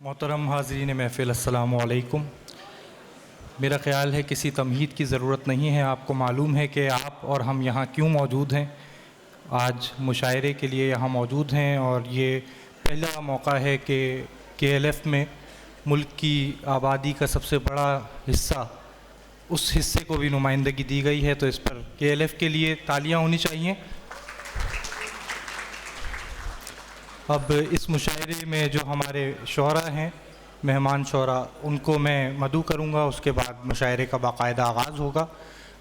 मोहतरम हाज़रीन महफ़िल, अस्सलामु अलैकुम। मेरा ख़्याल है किसी तमहीद की ज़रूरत नहीं है। आपको मालूम है कि आप और हम यहाँ क्यों मौजूद हैं। आज मुशायरे के लिए यहाँ मौजूद हैं और ये पहला मौका है कि KLF में मुल्क की आबादी का सबसे बड़ा हिस्सा, उस हिस्से को भी नुमाइंदगी दी गई है, तो इस पर KLF के लिए तालियां होनी चाहिए। अब इस मुशायरे में जो हमारे शोरा हैं, मेहमान शोरा, उनको मैं मदू करूँगा। उसके बाद मुशायरे का बाकायदा आगाज़ होगा।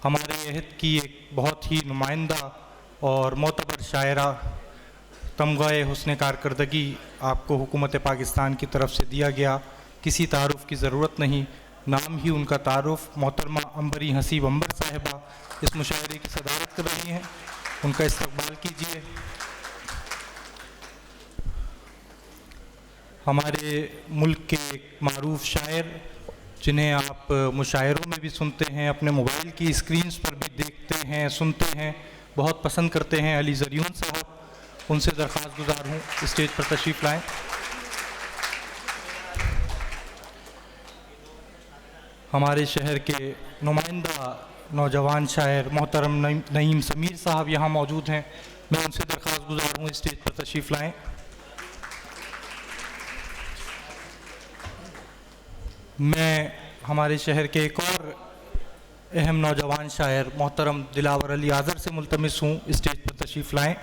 हमारे अहद की एक बहुत ही नुमाइंदा और मोतबर शायरा, तमग़ाए हुस्न कारकर्दगी आपको हुकूमत पाकिस्तान की तरफ से दिया गया, किसी तारुफ़ की ज़रूरत नहीं, नाम ही उनका तारुफ़। मोहतरमा अंबरी हसीब अंबर साहिबा इस मुशायरे की सदारत कर रही हैं, उनका इस्तक़बाल कीजिए। हमारे मुल्क के एक मारूफ़ शायर, जिन्हें आप मुशायरों में भी सुनते हैं, अपने मोबाइल की स्क्रीन्स पर भी देखते हैं, सुनते हैं, बहुत पसंद करते हैं, अली ज़रियून साहब, उनसे दरख्वास्त गुजार हूँ स्टेज पर तशरीफ़ लाएँ। हमारे शहर के नुमाइंदा नौजवान शायर मोहतरम नईम समीर साहब यहाँ मौजूद हैं, मैं उनसे दरख्वास्त गुजार हूँ स्टेज पर तशरीफ़ लाएँ। मैं हमारे शहर के एक और अहम नौजवान शायर मोहतरम दिलावर अली आज़र से मुल्तमिस हूँ स्टेज पर तशरीफ़ लाएँ।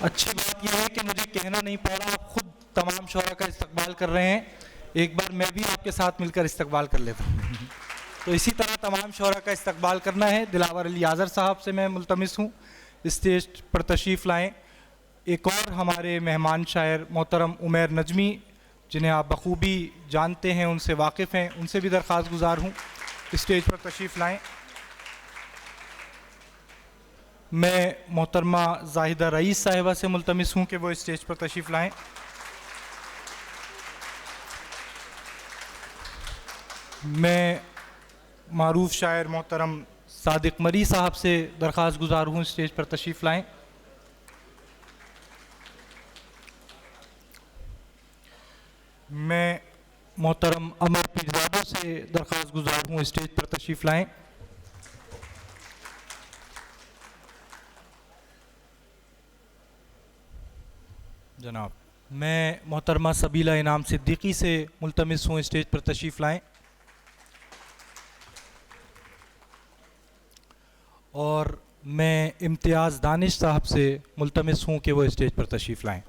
अच्छी बात यह है कि मुझे कहना नहीं पड़ रहा, आप खुद तमाम शोरा का इस्तकबाल कर रहे हैं। एक बार मैं भी आपके साथ मिलकर इस्तकबाल कर लेता हूँ। तो इसी तरह तमाम शोरा का इस्तकबाल करना है। दिलावर अली आज़र साहब से मैं मुल्तमिस हूँ स्टेज पर तशरीफ़ लाएँ। एक और हमारे मेहमान शायर मोहतरम उमैर नजमी, जिन्हें आप बखूबी जानते हैं, उनसे वाकिफ़ हैं, उनसे भी दरख्वास्त गुजार हूँ स्टेज पर तशरीफ़ लाएँ। मैं मोहतरमा जाहिदा रईस साहिबा से मुल्तमिस हूँ कि वो स्टेज पर तशरीफ़ लाएँ। मैं मारूफ़ शायर मोहतरम सादिक मरी साहब से दरख्वास्त गुजार हूँ स्टेज पर तशरीफ़ लाएँ। मैं मोहतरम अमर पीरजादा से दरख्वास्त गुजार हूँ स्टेज पर तशरीफ़ लाएँ। जनाब, मैं मोहतरमा सबीला इनाम सिद्दीकी से मुल्तमिस हूँ स्टेज पर तशरीफ़ लाएँ। और मैं इम्तियाज़ दानिश साहब से मुल्तमिस हूँ कि वो स्टेज पर तशरीफ़ लाएँ।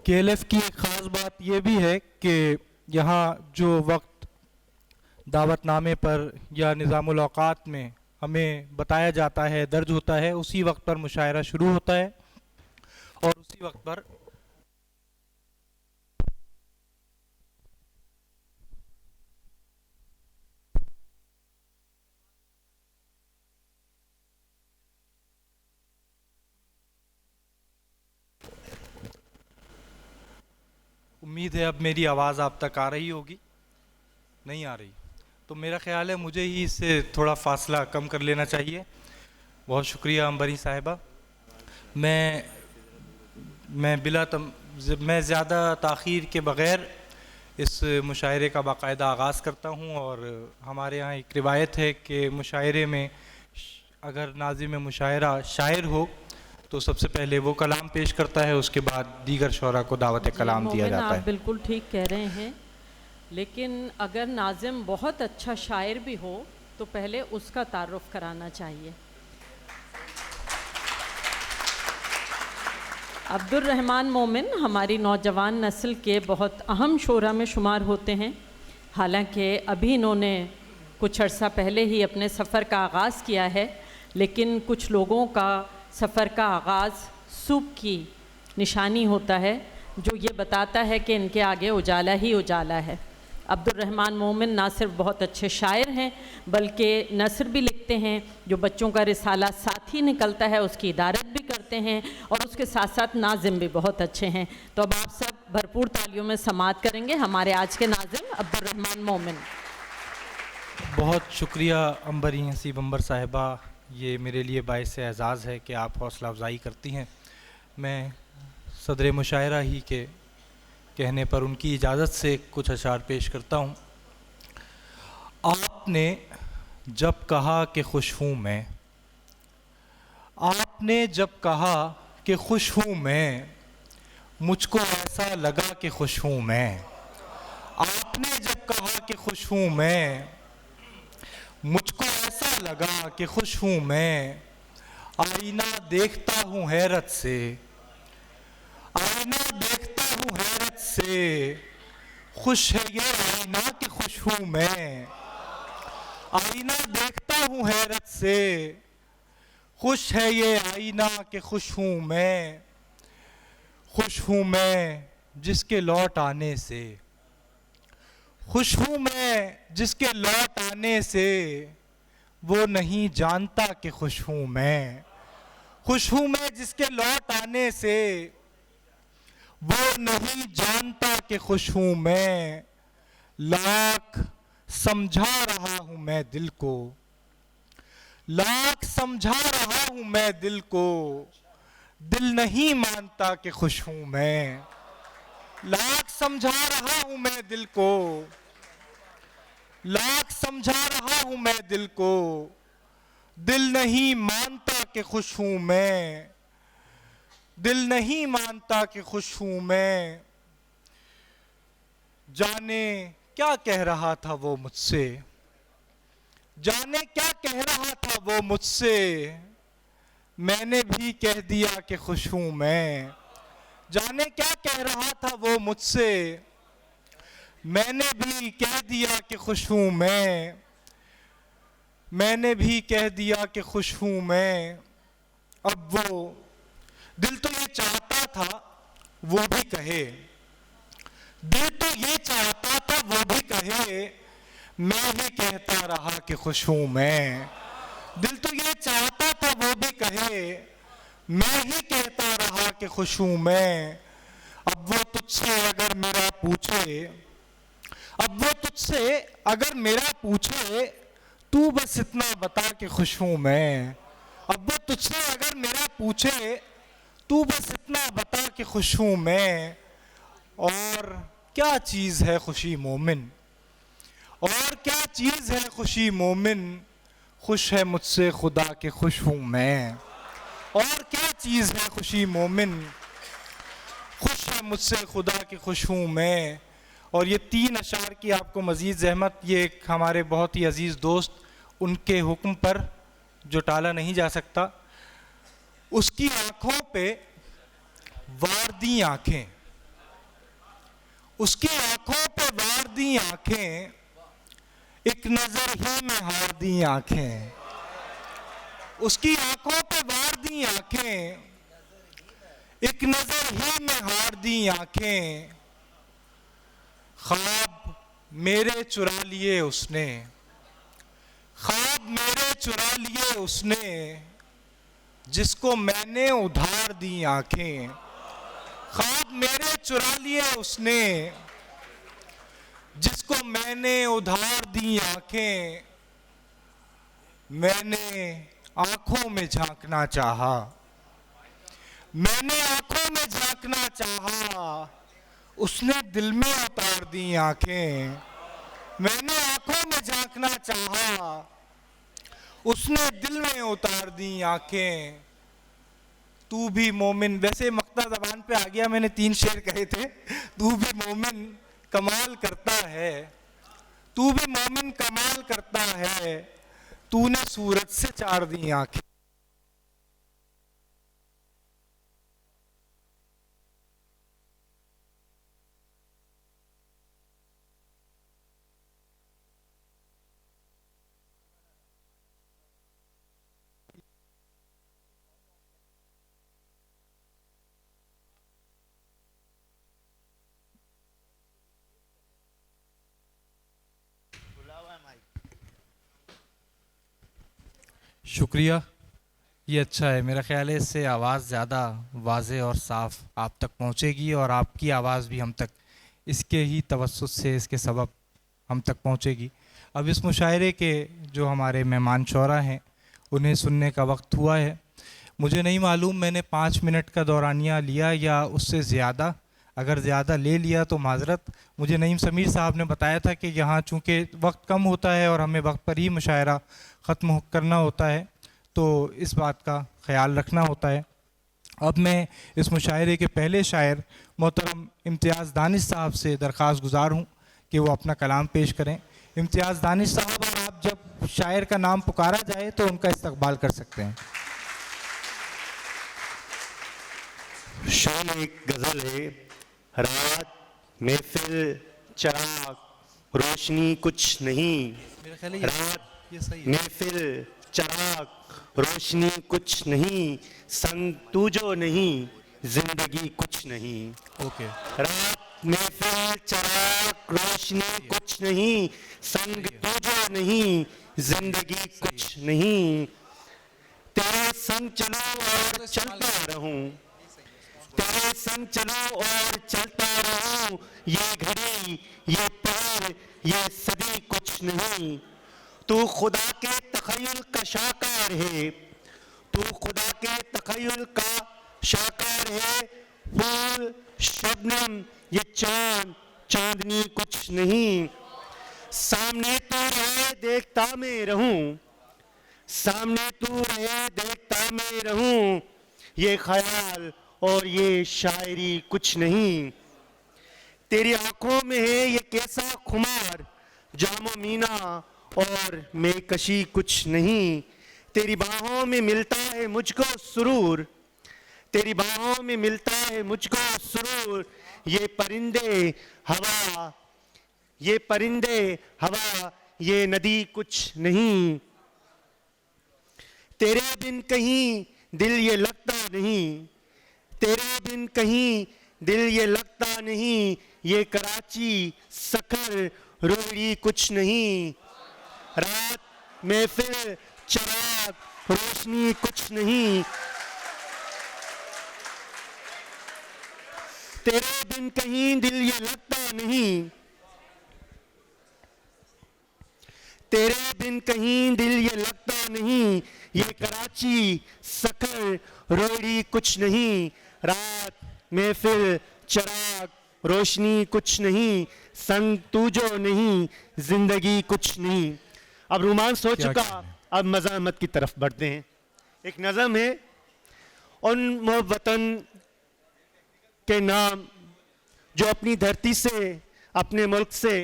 KLF की एक ख़ास बात यह भी है कि यहाँ जो वक्त दावतनामे पर या निज़ामुल औक़ात में हमें बताया जाता है, दर्ज होता है, उसी वक्त पर मुशायरा शुरू होता है और उसी वक्त पर उम्मीद है अब मेरी आवाज़ आप तक आ रही होगी। नहीं आ रही तो मेरा ख़्याल है मुझे ही इससे थोड़ा फ़ासला कम कर लेना चाहिए। बहुत शुक्रिया अंबरी साहिबा। मैं ज़्यादा ताख़ीर के बग़ैर इस मुशायरे का बाकायदा आगाज़ करता हूँ। और हमारे यहाँ एक रिवायत है कि मुशायरे में अगर नाज़िम मुशायरा शायर हो तो सबसे पहले वो कलाम पेश करता है, उसके बाद दीगर शोरा को दावत कलाम दिया जाता है। आप बिल्कुल ठीक कह रहे हैं, लेकिन अगर नाज़िम बहुत अच्छा शायर भी हो तो पहले उसका तारुफ़ कराना चाहिए। अब्दुल रहमान मोमिन हमारी नौजवान नस्ल के बहुत अहम शोरा में शुमार होते हैं। हालांकि अभी इन्होंने कुछ अर्सा पहले ही अपने सफ़र का आगाज़ किया है, लेकिन कुछ लोगों का सफ़र का आगाज़ सुबह की निशानी होता है, जो ये बताता है कि इनके आगे उजाला ही उजाला है। अब्दुल रहमान मोमिन ना सिर्फ बहुत अच्छे शायर हैं, बल्कि नस्र भी लिखते हैं। जो बच्चों का रिसाला साथी निकलता है उसकी इदारत भी करते हैं, और उसके साथ साथ नाज़िम भी बहुत अच्छे हैं। तो अब आप सब भरपूर तालियों में समाअत करेंगे हमारे आज के नाज़िम अब्दुल रहमान मोमिन। बहुत शुक्रिया अंबरी हसीब अंबर साहिबा, ये मेरे लिए बाइस एज़ाज़ है कि आप हौसला अफजाई करती हैं। मैं सदर मुशायरा ही के कहने पर उनकी इजाज़त से कुछ अशार पेश करता हूँ। आपने जब कहा कि खुश हूँ मैं, आपने जब कहा कि खुश हूँ मैं, मुझको ऐसा लगा कि खुश हूँ मैं। आपने जब कहा कि खुश हूँ मैं, मुझको ऐसा लगा कि खुश हूँ मैं। आईना देखता हूँ हैरत से, आईना देखता हूँ हैरत से, खुश है ये आईना कि खुश हूँ मैं। आईना देखता हूँ हैरत से, खुश है ये आईना कि खुश हूँ मैं। खुश हूँ मैं जिसके लौट आने से, खुश हूँ मैं जिसके लौट आने से, वो नहीं जानता कि खुश हूँ मैं। खुश हूँ मैं जिसके लौट आने से, वो नहीं जानता कि खुश हूँ मैं। लाख समझा रहा हूँ मैं दिल को, लाख समझा रहा हूँ मैं दिल को, दिल नहीं मानता कि खुश हूँ मैं। लाख समझा रहा हूँ मैं दिल को, लाख समझा रहा हूँ मैं दिल को, दिल नहीं मानता कि खुश हूँ मैं। दिल नहीं मानता कि खुश हूँ मैं। जाने क्या कह रहा था वो मुझसे, जाने क्या कह रहा था वो मुझसे, मैंने भी कह दिया कि खुश हूँ मैं। जाने क्या कह रहा था वो मुझसे, मैंने भी कह दिया कि खुश हूँ मैं। मैंने भी कह दिया कि खुश हूँ मैं। अब वो दिल तो ये चाहता था वो भी कहे, दिल तो ये चाहता था वो भी कहे, मैं ही कहता रहा कि खुश हूँ मैं। दिल तो ये चाहता था वो भी कहे, मैं ही कहता रहा कि खुश हूँ मैं। अब वो तुझसे अगर मेरा पूछे, अब वो तुझसे अगर मेरा पूछे, तू बस इतना बता कि खुश हूँ मैं। अब वो तुझसे अगर मेरा पूछे, तू बस इतना बता कि खुश हूँ मैं। और क्या चीज़ है खुशी मोमिन, और क्या चीज़ है खुशी मोमिन, खुश है मुझसे खुदा के खुश हूँ मैं। और क्या चीज़ है खुशी मोमिन, खुश है मुझसे खुदा के खुश हूँ मैं। और ये 3 अशार की आपको मज़ीद ज़हमत, ये एक हमारे बहुत ही अज़ीज़ दोस्त, उनके हुक्म पर जो टाला नहीं जा सकता, उसकी आँखों पे वार दी आँखें, उसकी आँखों पे वार दी आँखें, एक नज़र ही में हार दी आँखें। उसकी आँखों पे वार दी आँखें, एक नज़र ही में हार दी आँखें। ख्वाब मेरे चुरा लिए उसने, ख्वाब मेरे चुरा लिए उसने, जिसको मैंने उधार दी आँखें। ख्वाब मेरे चुरा लिए उसने, जिसको मैंने उधार दी आँखें। मैंने आँखों में झांकना चाहा, मैंने आँखों में झांकना चाहा, उसने दिल में उतार दी आँखें। मैंने आँखों में झांकना चाहा, उसने दिल में उतार दी आँखें। तू भी मोमिन, वैसे मक्ता ज़बान पे आ गया, मैंने 3 शेर कहे थे। तू भी मोमिन कमाल करता है, तू भी मोमिन कमाल करता है, तूने सूरज से चार दी आँखें। शुक्रिया, ये अच्छा है। मेरा ख्याल है इससे आवाज़ ज़्यादा वाज़े और साफ़ आप तक पहुँचेगी और आपकी आवाज़ भी हम तक इसके ही तवस्सुत से, इसके सबब हम तक पहुँचेगी। अब इस मुशायरे के जो हमारे मेहमान शोरा हैं उन्हें सुनने का वक्त हुआ है। मुझे नहीं मालूम मैंने 5 मिनट का दौरानिया लिया या उससे ज़्यादा, अगर ज़्यादा ले लिया तो माज़रत। मुझे नईम समीर साहब ने बताया था कि यहाँ चूँकि वक्त कम होता है और हमें वक्त पर ही मुशायरा ख़त्म करना होता है, तो इस बात का ख़याल रखना होता है। अब मैं इस मुशायरे के पहले शायर मोहतरम इम्तियाज़ दानिश साहब से दरख्वास्त गुज़ार हूँ कि वो अपना कलाम पेश करें। इम्तियाज़ दानिश साहब, और आप जब शायर का नाम पुकारा जाए तो उनका इस्तकबाल कर सकते हैं। शान एक गज़ल है, रात महफिल चिराग रोशनी कुछ नहीं, मेरा ख्याल है रात ये सही है। महफिल चिराग रोशनी कुछ नहीं, संग तू जो नहीं जिंदगी कुछ नहीं। ओके, रात महफिल चिराग रोशनी कुछ नहीं, संग तू जो नहीं जिंदगी कुछ नहीं। तेरे संग चलूं और चलता रहूं, तेरे संग चलूं और चलता रहूं, ये घड़ी ये पल ये सदी कुछ नहीं। तू खुदा के तखय्युल का शाकार है, तू खुदा के तखय्युल का शाकार है। फूल शबनम ये चांद चांदनी कुछ नहीं। सामने तू रहे देखता मैं रहूं, सामने तू रहे देखता मैं रहूं, ये ख्याल और ये शायरी कुछ नहीं। तेरी आंखों में है ये कैसा खुमार, जामो मीना और मैं कशी कुछ नहीं। तेरी बाहों में मिलता है मुझको सुरूर, तेरी बाहों में मिलता है मुझको सुरूर। ये परिंदे हवा, ये परिंदे हवा, ये नदी कुछ नहीं। तेरे बिन कहीं दिल ये लगता नहीं, तेरे बिन कहीं दिल ये लगता नहीं। ये कराची सखर रोड़ी कुछ नहीं। रात महफिल चिराग रोशनी कुछ नहीं। तेरे बिन कहीं दिल ये लगता नहीं, तेरे बिन कहीं दिल ये लगता नहीं। ये कराची सखर रोड़ी कुछ नहीं। रात महफिल चिराग रोशनी कुछ नहीं, संग तू जो नहीं जिंदगी कुछ नहीं। अब रोमांस हो चुका, अब मज़ामत की तरफ बढ़ते हैं। एक नज़म है, उन वतन के नाम जो अपनी धरती से, अपने मुल्क से,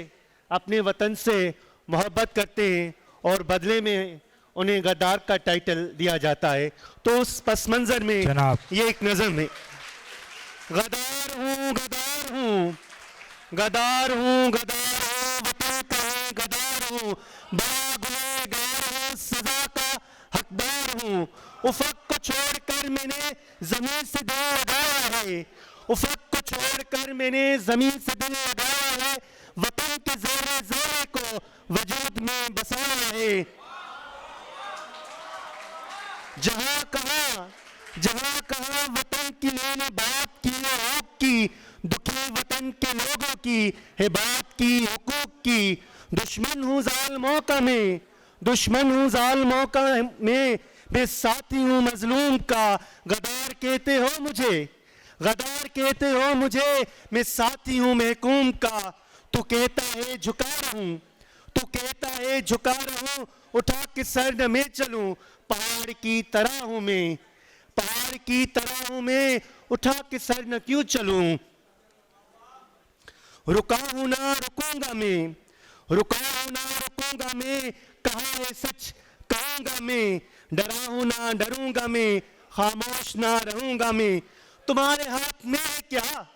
अपने वतन से मोहब्बत करते हैं और बदले में उन्हें गद्दार का टाइटल दिया जाता है। तो उस पस मंज़र में जनाब ये एक नज़म है। गद्दार हूँ गद्दार हूँ, गद्दार हूँ गद्दार हूँ, वतन का गद्दार हूँ, बड़ा गुनहगार हूँ, सजा का हकदार हूँ। उफक को छोड़कर मैंने जमीन से दिल लगाया है, उफक को छोड़कर मैंने जमीन से दिल लगाया है। वतन के ज़र्रे ज़र्रे को वजूद में बसाया है। जहाँ कहाँ वतन की मैंने बात की है, हक की, दुखी वतन के लोगों की है बात की, हुकूक की। दुश्मन हूँ ज़ालिमों का मैं, दुश्मन हूँ ज़ालिमों का मैं साथी हूँ मजलूम का। गद्दार कहते हो मुझे, गद्दार कहते हो मुझे, मैं साथी हूँ महकूम का। तू कहता है झुका रहूं, तू कहता है झुका रहूं, उठा के सर न मैं चलूं। पहाड़ की तरह हूं मैं, पहाड़ की तरह हूं मैं, उठा के सर न क्यों चलूं। रुका हूं ना रुकूंगा मैं, रुका हूं ना रुकूंगा मैं, कहा है सच कहूंगा मैं। डरा हूं ना डरूंगा मैं, खामोश ना रहूंगा मैं। तुम्हारे हाथ में है क्या,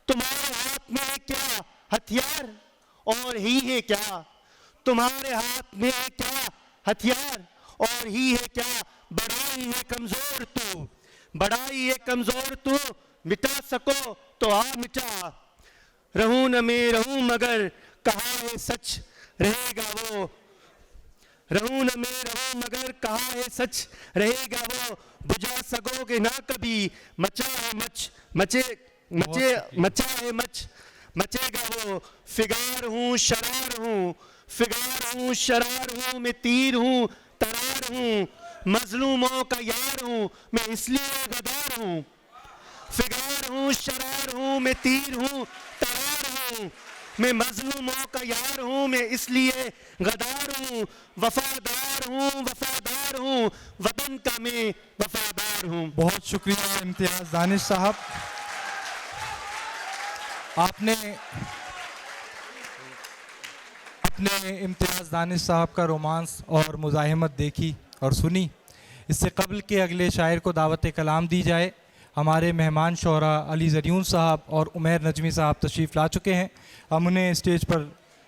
तुम्हारे हाथ में है क्या हथियार, और ही है क्या। तुम्हारे हाथ में है क्या हथियार, और ही है क्या। बड़ाई है कमजोर तू, बड़ाई है कमजोर तू, मिटा सको तो आ मिटा। रहूं न मैं रहूं मगर, कहा है सच रहेगा वो, रहूं न मैं रहूं मगर कहा है सच, रहेगा वो बुझा सकोगे ना कभी। मचा है मच मचे मचे मचा है मच मचेगा वो। फिगार हूँ शरार हूँ, फिगार हूँ शरार हूँ, मैं तीर हूँ तरार हूँ, मजलूमों का यार हूँ मैं इसलिए गदार हूँ। फिगार हूँ शरार हूँ, मैं तीर हूँ तरार हूँ, मैं मजलूमों का यार हूँ मैं इसलिए गदार हूँ। वफादार हूँ वतन का मैं वफादार हूँ। बहुत शुक्रिया इम्तियाज़ दानिश साहब। आपने अपने इम्तियाज़ दानिश साहब का रोमांस और मुज़ाहिमत देखी और सुनी। इससे कबल के अगले शायर को दावत कलाम दी जाए। हमारे मेहमान शोहरा अली ज़रियून साहब और उमैर नजमी साहब तशरीफ़ ला चुके हैं। हम उन्हें स्टेज पर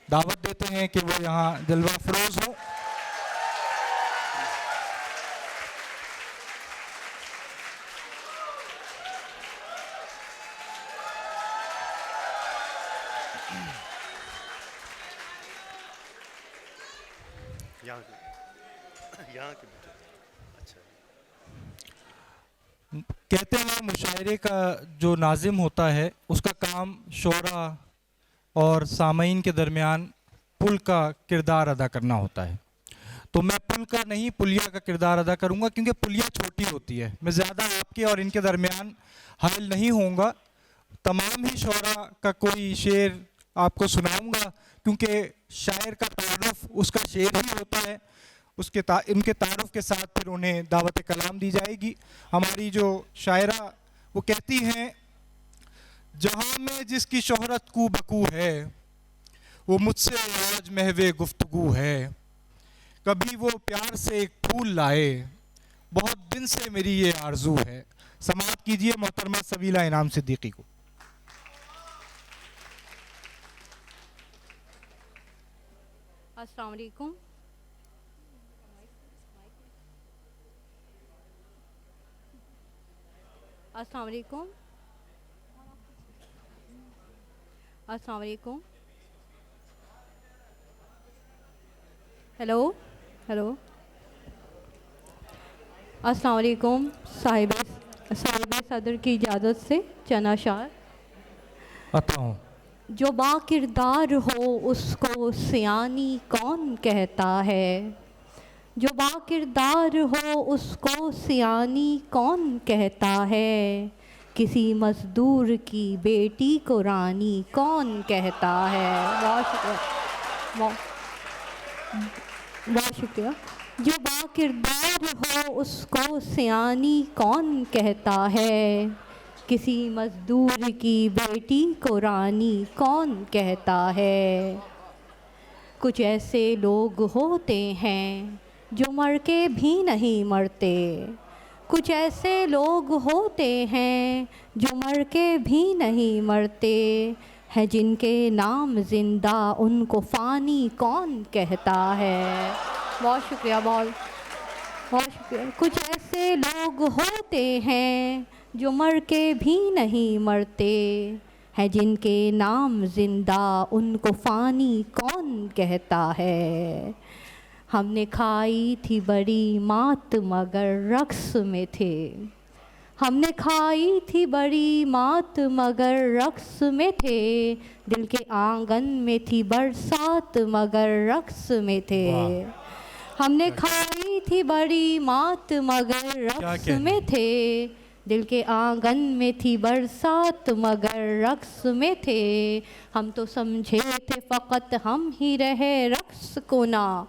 दावत देते हैं कि वो यहाँ जलवा फरोज़ हो। यहाँ के अच्छा। कहते हैं मुशायरे का जो नाज़िम होता है उसका काम शोरा और सामईन के दरमियान पुल का किरदार अदा करना होता है। तो मैं पुल का नहीं पुलिया का किरदार अदा करूंगा, क्योंकि पुलिया छोटी होती है। मैं ज़्यादा आपके और इनके दरमियान हाइल नहीं होऊंगा। तमाम ही शोरा का कोई शेर आपको सुनाऊंगा, क्योंकि शायर का तारुफ उसका शेर ही होता है। इनके तारुफ के साथ फिर उन्हें दावत कलाम दी जाएगी। हमारी जो शायरा वो कहती हैं, जहाँ में जिसकी शोहरत कू बकू है वो मुझसे आज महवे गुफ्तगू है। कभी वो प्यार से एक फूल लाए, बहुत दिन से मेरी ये आरजू है। समाअत कीजिए मोहतरमा सबीला इनाम सिद्दीकी को। अस्सलाम वालेकुम। अस्सलाम वालेकुम। अस्सलाम वालेकुम। Hello hello. अस्सलाम वालेकुम। साहिब सदर की इजाज़त से चंद अशार आता हूँ। जो बाकिरदार हो उसको सियानी कौन कहता है, जो बाकिरदार हो उसको सियानी कौन कहता है, किसी मज़दूर की बेटी को रानी कौन कहता है। बहुत शुक्रिया, बहुत शुक्रिया। जो बाकिरदार हो उसको सियानी कौन कहता है, किसी मज़दूर की बेटी को रानी कौन कहता है। कुछ ऐसे लोग होते हैं जो मर के भी नहीं मरते, कुछ ऐसे लोग होते हैं जो मर के भी नहीं मरते, हैं जिनके नाम जिंदा उनको फ़ानी कौन कहता है। बहुत शुक्रिया, बहुत बहुत शुक्रिया। कुछ ऐसे लोग होते हैं जो मर के भी नहीं मरते, हैं जिनके नाम जिंदा उनको फ़ानी कौन कहता है। हमने खाई थी बड़ी मात मगर रक्स में थे, हमने खाई थी बड़ी मात मगर रक्स में थे, दिल के आंगन में थी बरसात मगर रक्स में थे। हमने खाई थी बड़ी मात मगर रक्स में थे, दिल के आंगन में थी बरसात मगर रक्स में थे। हम तो समझे थे फ़कत हम ही रहे रक्स को ना,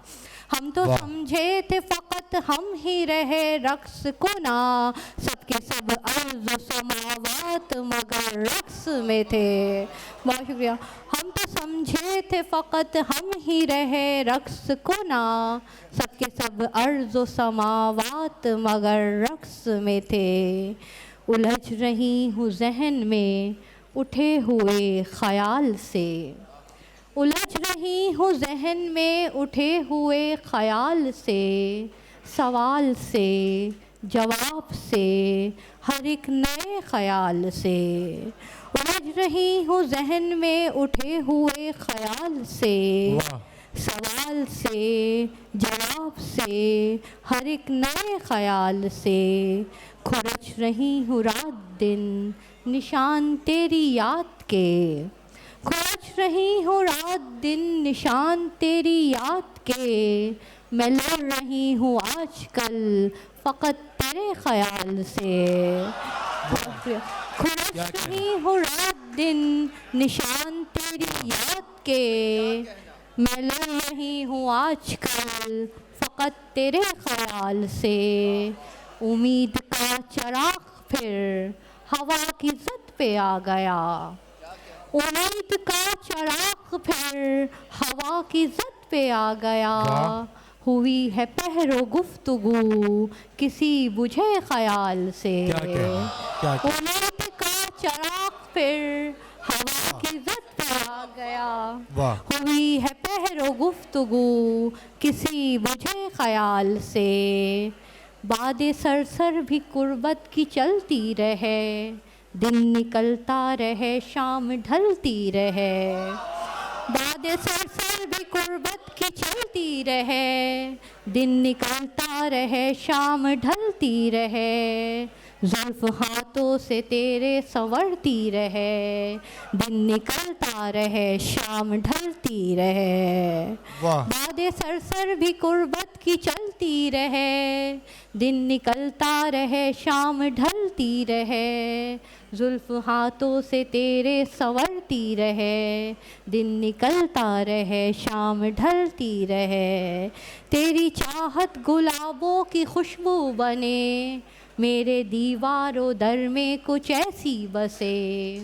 हम तो समझे थे फ़कत हम ही रहे रक्स को ना, सबके सब अर्ज़ व समावात मगर रक्स में थे। बहुत शुक्रिया। हम तो समझे थे फ़कत हम ही रहे रक्स को ना, सबके सब अर्ज़ व समावात मगर रक्स में थे। उलझ रही हूँ जहन में उठे हुए ख़याल से, उलझ रही हूँ जहन में उठे हुए ख़याल से, सवाल से जवाब से हर एक नए ख़याल से। उलझ रही हूँ जहन में उठे हुए ख़याल से, सवाल से जवाब से हर एक नए ख्याल से खुरच रही हूँ रात दिन निशान तेरी याद के। खुरच रही हूँ रात दिन निशान तेरी याद के। मैं लड़ रही हूँ आजकल फ़कत तेरे ख्याल से। खुरच रही हूँ रात दिन निशान तेरी याद के। मैं लड़ रही हूँ आजकल फ़कत तेरे ख्याल से। उम्मीद का चिराग फिर हवा की ज़द पे आ गया। उम्मीद का चिराग फिर हवा की ज़द पे आ गया। हुई है पहरो गुफ्तगू किसी बुझे ख्याल से। उम्मीद का चिराग फिर हवा की ज़द पे आ गया। हुई है पहरो गुफ्तगू किसी बुझे ख्याल से। बादे सरसर भी कुर्बत की चलती रहे। दिन निकलता रहे शाम ढलती रहे। बादे सरसर भी कुर्बत की चलती रहे। दिन निकलता रहे शाम ढलती रहे। जुल्फ हाथों से तेरे संवरती रहे। दिन निकलता रहे शाम ढलती रहे। बादे सरसर भी कुर्बत की चलती रहे। दिन निकलता रहे शाम ढलती रहे। जुल्फ हाथों से तेरे संवरती रहे। दिन निकलता रहे शाम ढलती रहे। तेरी चाहत गुलाबों की खुशबू बने। मेरे दीवारों दर में कुछ ऐसी बसे।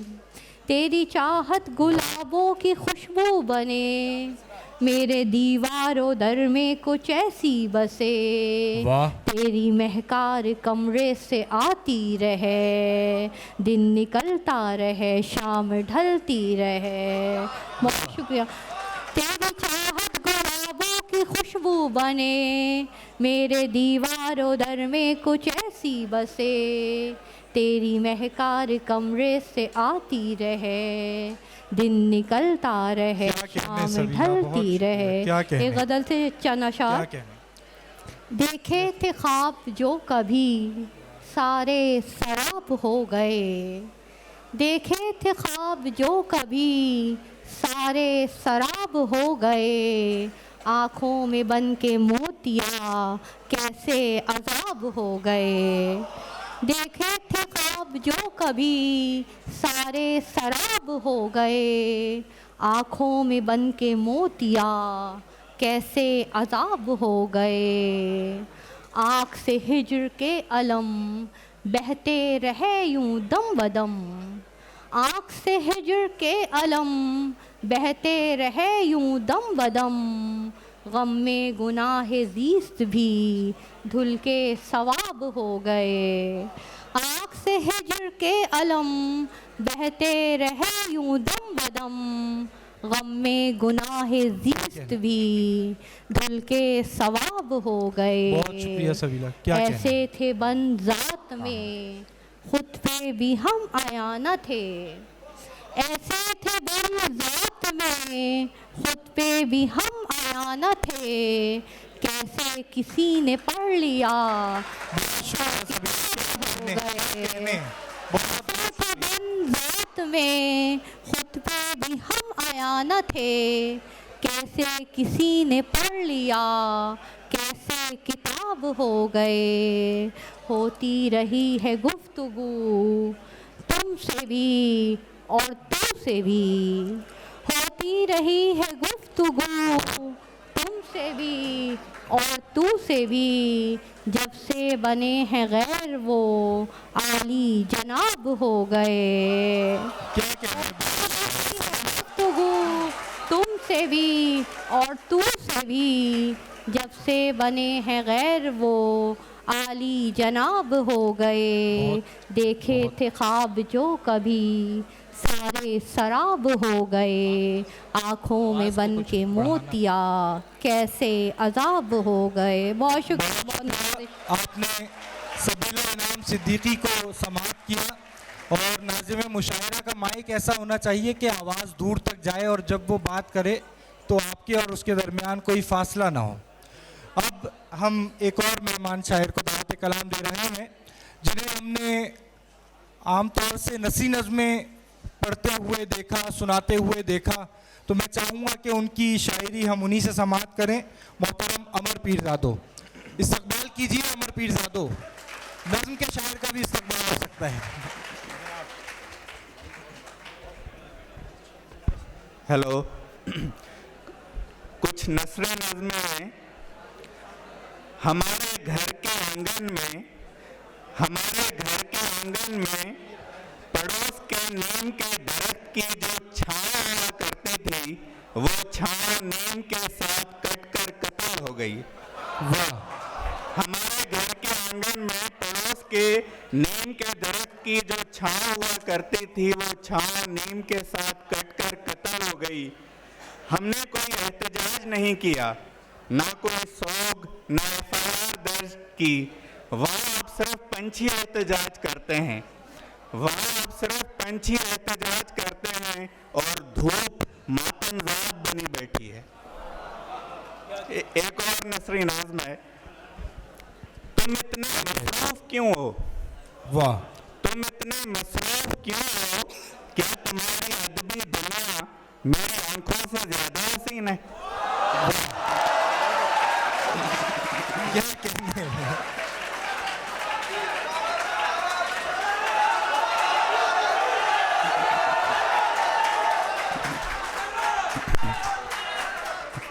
तेरी चाहत गुलाबों की खुशबू बने। मेरे दीवारों दर में कुछ ऐसी बसे। तेरी महकार कमरे से आती रहे। दिन निकलता रहे शाम ढलती रहे। बहुत शुक्रिया। तेरी चाहत गुलाबों की खुशबू बने। मेरे दीवारों दर में कुछ ऐसी बसे। तेरी महकार कमरे से आती रहे। दिन निकलता रहे शाम ढलती रहे। एक गज़ल से चनाशा। देखे थे ख्वाब जो कभी सारे सराब हो गए। देखे थे ख्वाब जो कभी सारे सराब हो गए। आँखों में बन के मोतिया कैसे अजाब हो गए। देखे थे ख्वाब जो कभी सारे सराब हो गए। आँखों में बन के मोतिया कैसे अजाब हो गए। आँख से हिज्र के अलम बहते रहे यूं दम बदम। आँख से हिज्र के अलम बहते रहे यूं दम बदम। गम में गुनाह ज़ीस्त भी धुल के सवाब हो गए। आँख से हिज्र के अलम बहते रहे यूं दम बदम। गम में गुनाह ज़ीस्त भी धुल के सवाब हो गए। बहुत शुक्रिया सबीला। क्या ऐसे थे बन ज़ात में खुद पे भी हम आया न थे। ऐसे थे बन ज़ात में खुद पे भी हम आया न थे। कैसे किसी ने पढ़ लिया हो गए। बन ज़ात में खुद पे भी हम आया न थे। कैसे किसी ने पढ़ लिया कैसे किताब हो गए। होती रही है गुफ्तगू तुमसे भी और तू से भी। होती रही है गुफ्तगू तुमसे भी और तू से भी। जब से बने हैं गैर वो आली जनाब हो गए। गुफ्तगू तुमसे भी और तू से भी। जब से बने हैं गैर वो आली जनाब हो गए। देखे थे ख्वाब जो कभी सारे सराब हो गए। आँखों में बन के मोतिया कैसे अजाब हो गए। बहुत शुक्रिया। आपने सबीला इनाम सिद्दीकी को समाप्त किया। और नाज़िम मुशायरा का माइक ऐसा होना चाहिए कि आवाज़ दूर तक जाए और जब वो बात करे तो आपके और उसके दरमियान कोई फासला ना हो। अब हम एक और मेहमान शायर को दावत कलाम दे रहे हैं, जिन्हें हमने आमतौर से नसी नज़में पढ़ते हुए देखा, सुनाते हुए देखा, तो मैं चाहूँगा कि उनकी शायरी हम उन्हीं से समाअत करें। मोहतरम अमर पीरजादो, इस्तकबाल कीजिए अमर पीरजादो। नज़्म के शायर का भी इस्तकबाल हो सकता है। हेलो। कुछ नस्रें नज़्में हमारे घर के आंगन में, हमारे घर के आंगन में पड़ोस के नीम के दरख्त की जो छांव हुआ करती थी, वो छांव नीम के साथ कटकर कत्ल हो गई। वाह। हमारे घर के आंगन में पड़ोस के नीम के दरख्त की जो छांव हुआ करती थी, वो छांव नीम के साथ कटकर कत्ल हो गई। हमने कोई एहतजाज नहीं किया, ना कोई सोग, ना एफआईआर दर्ज की। वहाँ अब सिर्फ पंछी एहतजाज करते हैं, वहाँ अब सिर्फ पंछी एहतजाज करते हैं और धूप मातमज़ाद बनी बैठी है। एक और नसरी नाज़्म है। तुम इतने मसरूफ क्यों हो? वाह। तुम इतने मसरूफ क्यों हो? क्या तुम्हारी अदबी दुनिया मेरी आंखों से ज्यादा हसीन है? क्या कहने हैं?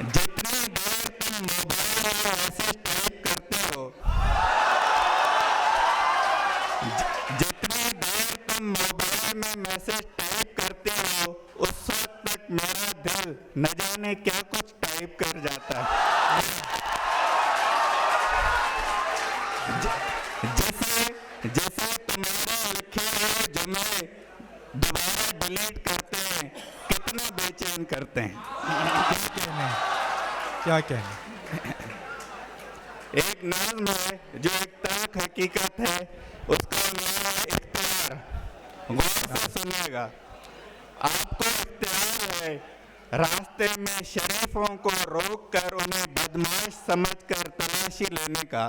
जितनी देर तुम मोबाइल में मैसेज टाइप करते हो, जितनी देर तुम मोबाइल में मैसेज टाइप करते हो, उस वक्त तक मेरा दिल न जाने क्या कुछ टाइप कर जाता है। जैसे तुम्हारे लिखे हुए जुमले दोबारा डिलीट करते हैं, कितना बेचैन करते हैं। क्या कहने? एक नाज़्म है जो एक तल्ख हकीकत है, उसका नाम है इख्तियार। गौर से सुनिएगा। आपको इख्तियार है रास्ते में शरीफों को रोक कर उन्हें बदमाश समझकर तलाशी लेने का।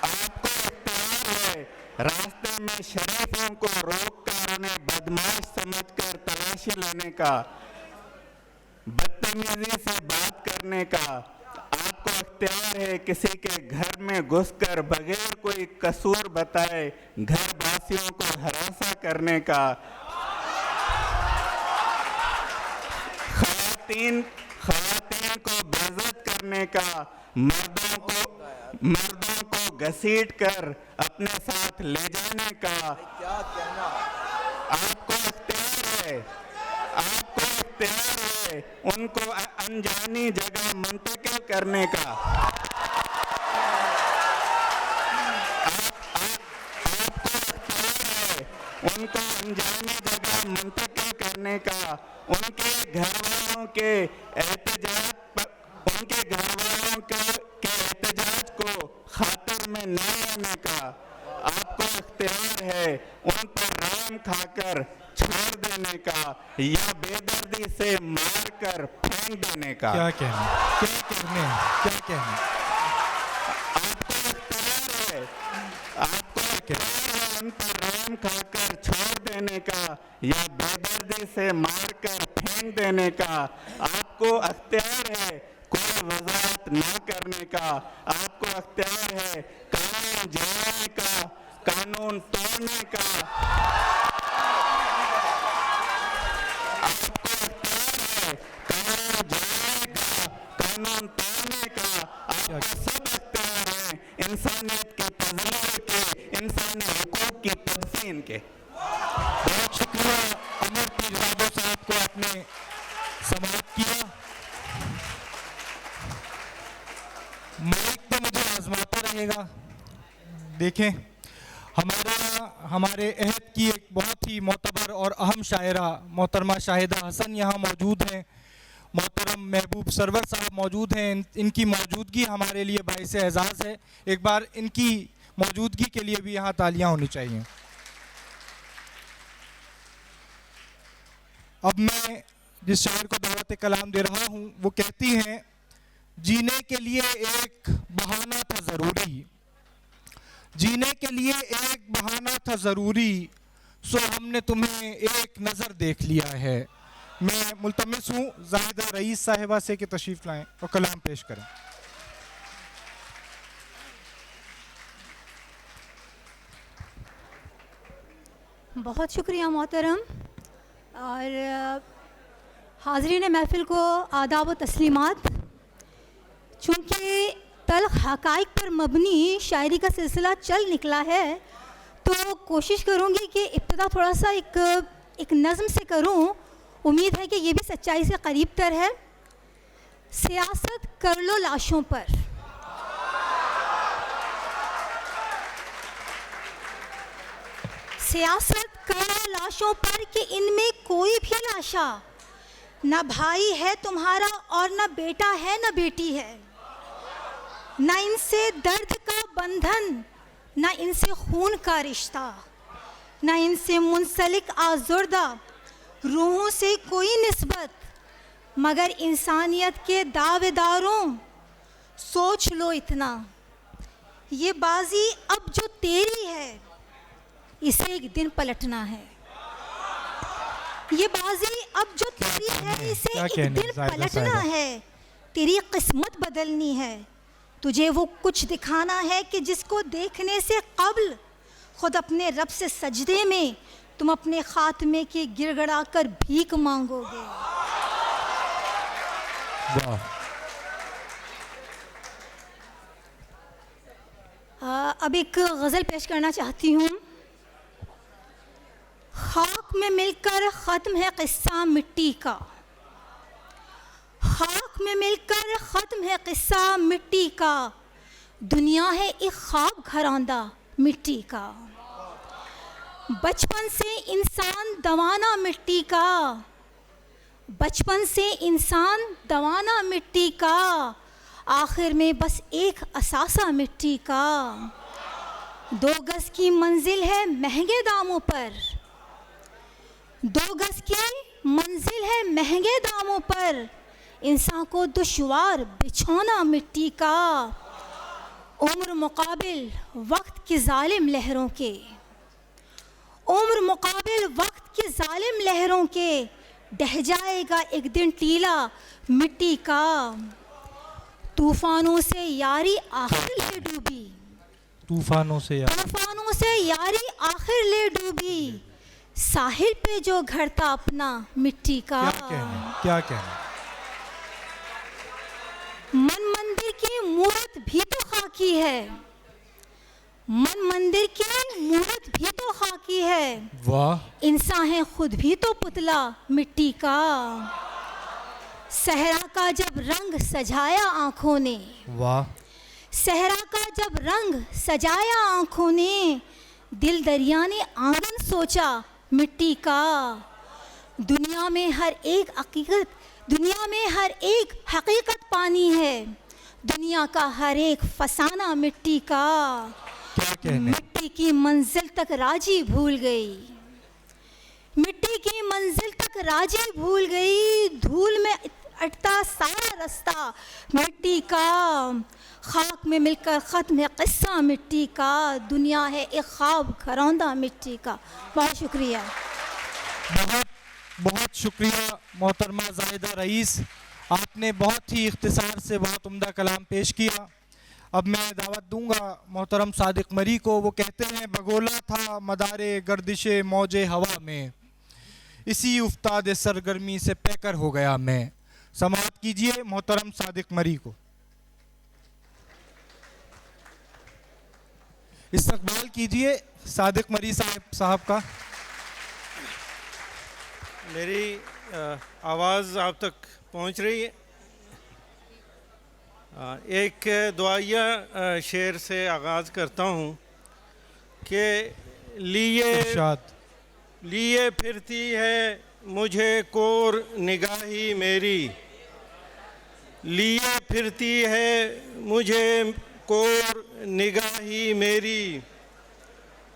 आपको इख्तियार है रास्ते में शरीफों को रोक कर उन्हें बदमाश समझकर तलाशी लेने का, बदतमीजी से बात करने का। आपको इख्तियार है किसी के घर में घुसकर बगैर कोई कसूर बताए घर वासियों को हरासा करने का। खवातीन को बेइज्जत करने का, मर्दों को घसीट कर अपने साथ ले जाने का। आपको इख्तियार है, आपको इख्तियार है उनको अनजानी जगह मुंतकिल करने का। आपको इख्तियार है उनको अनजानी जगह मुंतकिल करने का, उनके घर वालों के एहतजाज को खातिर में न लेने का। आपको इख्तियार है उन पर रहम खाकर छोड़ देने का या बेदर्दी से मार कर फेंक देने का। क्या कहने? क्या कहने? क्या कहने? आपको इख्तियार है, आपको इख्तियार है उन पर रहम खाकर छोड़ देने का या बेदर्दी से मार कर फेंक देने का। आपको इख्तियार है कोई वजाहत न करने का। आपको इख्तियार है कानून जोड़ने का, कानून तोड़ने का। आपको इख्तियार है कानून जोड़ने का, कानून तोड़ने का। आपको सब इख्तियार है इंसानियत की तज़लील के, इंसानी हुकूक की तदफीन के। बहुत शुक्रिया अमर पीरजादो साहब को आपने समाप्त किया। माइक तो मुझे आजमाता रहेगा। देखें, हमारे अहद की एक बहुत ही मोतबर और अहम शायरा मोहतरमा शाहिदा हसन यहाँ मौजूद हैं। मोहतरम महबूब सरवर साहब मौजूद हैं। इनकी मौजूदगी हमारे लिए बाइस एजाज़ है। एक बार इनकी मौजूदगी के लिए भी यहाँ तालियाँ होनी चाहिए। अब मैं जिस शायर को दावत कलाम दे रहा हूँ वो कहती हैं, जीने के लिए एक बहाना था ज़रूरी, जीने के लिए एक बहाना था ज़रूरी, सो हमने तुम्हें एक नज़र देख लिया है। मैं मुल्तमिस हूँ जाहिदा रईस साहिबा से कि तशरीफ़ लाएं और कलाम पेश करें। बहुत शुक्रिया मोहतरम, और हाज़रीन महफ़िल को आदाब व तस्लीमात। चूँकि तल्ख़ हक़ाइक़ पर मबनी शायरी का सिलसिला चल निकला है, तो कोशिश करूँगी कि इब्तिदा थोड़ा सा एक नज़म से करूँ। उम्मीद है कि ये भी सच्चाई से करीब तर है। सियासत कर लो लाशों पर, सियासत कर लो लाशों पर कि इनमें कोई भी लाशा ना भाई है तुम्हारा और ना बेटा है ना बेटी है, ना इनसे दर्द का बंधन ना इनसे खून का रिश्ता, ना इनसे मुंसलिक आज़ुर्दा रूहों से कोई निस्बत, मगर इंसानियत के दावेदारों सोच लो इतना, ये बाजी अब जो तेरी है इसे एक दिन पलटना है। ये बाजी अब जो तेरी है इसे एक दिन पलटना है। तेरी किस्मत बदलनी है, तुझे वो कुछ दिखाना है कि जिसको देखने से कब्ल खुद अपने रब से सजदे में तुम अपने खात्मे के गिड़गड़ा कर भीख मांगोगे। अब एक गज़ल पेश करना चाहती हूँ। खाक में मिलकर ख़त्म है किस्सा मिट्टी का, खाक में मिलकर ख़त्म है किस्सा मिट्टी का, दुनिया है एक ख्वाब घरांदा मिट्टी का। बचपन से इंसान दवाना मिट्टी का, बचपन से इंसान दवाना मिट्टी का, आखिर में बस एक असासा मिट्टी का। 2 गज की मंजिल है महंगे दामों पर, 2 गज की मंजिल है महंगे दामों पर, इंसान को दुश्वार बिछौना मिट्टी का। उम्र मुकाबिल वक्त की जालिम लहरों के, उम्र मुकाबिल वक्त की जालिम लहरों के, ढह जाएगा एक दिन टीला मिट्टी का। तूफानों से यारी आखिर ले डूबी, तूफानों से यारी आखिर ले डूबी, साहिल पे जो घर था अपना मिट्टी का। क्या कहना। मन मंदिर की मूरत भी तो खाकी है, मन मंदिर की मूरत भी तो खाकी है, वाह। इंसान है खुद भी तो पुतला मिट्टी का। सहरा का जब रंग सजाया आंखों ने, वाह। सहरा का जब रंग सजाया आंखों ने, दिल दरिया ने आंगन सोचा मिट्टी का। दुनिया में हर एक हकीकत, दुनिया में हर एक हकीकत पानी है, दुनिया का हर एक फसाना मिट्टी का। मिट्टी की मंजिल तक राजी भूल गई, मिट्टी की मंजिल तक राजी भूल गई, धूल में अटता सारा रास्ता मिट्टी का। खाक में मिलकर ख़त्म है किस्सा मिट्टी का, दुनिया है एक ख्वाब घरौंदा मिट्टी का। बहुत शुक्रिया। बहुत बहुत शुक्रिया मोहतरमा जाहिदा रईस, आपने बहुत ही इख्तिसार से बहुत उम्दा कलाम पेश किया। अब मैं दावत दूंगा मोहतरम सादिक मरी को। वो कहते हैं, बगोला था मदारे गर्दिशे मौजे हवा में, इसी उफ्ताद सरगर्मी से पैकर हो गया मैं। समाअत कीजिए मोहतरम सादिक मरी को। इस्तकबाल कीजिए सादिक मरी साहब का। मेरी आवाज़ आप तक पहुंच रही है। एक दुआया शेर से आगाज़ करता हूँ कि लिए फिरती है मुझे कोर निगाही मेरी, लिए फिरती है मुझे कोर निगाही मेरी,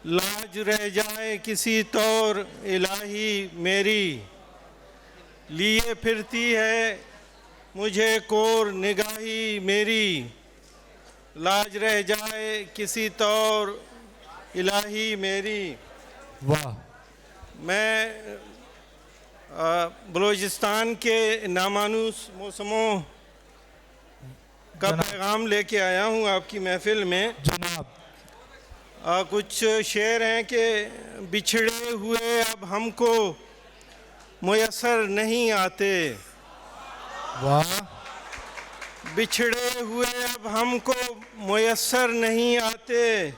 लाज रह जाए किसी तौर इलाही मेरी, लिए फिरती है मुझे कोर निगाही मेरी, लाज रह जाए किसी तौर इलाही मेरी। वाह। मैं बलूचिस्तान के नामानूस मौसमों का पैगाम लेके आया हूँ आपकी महफिल में। जनाब। कुछ शेर हैं कि बिछड़े हुए अब हमको मुयस्सर नहीं आते। वाह। बिछड़े हुए अब हमको मुयस्सर नहीं आते,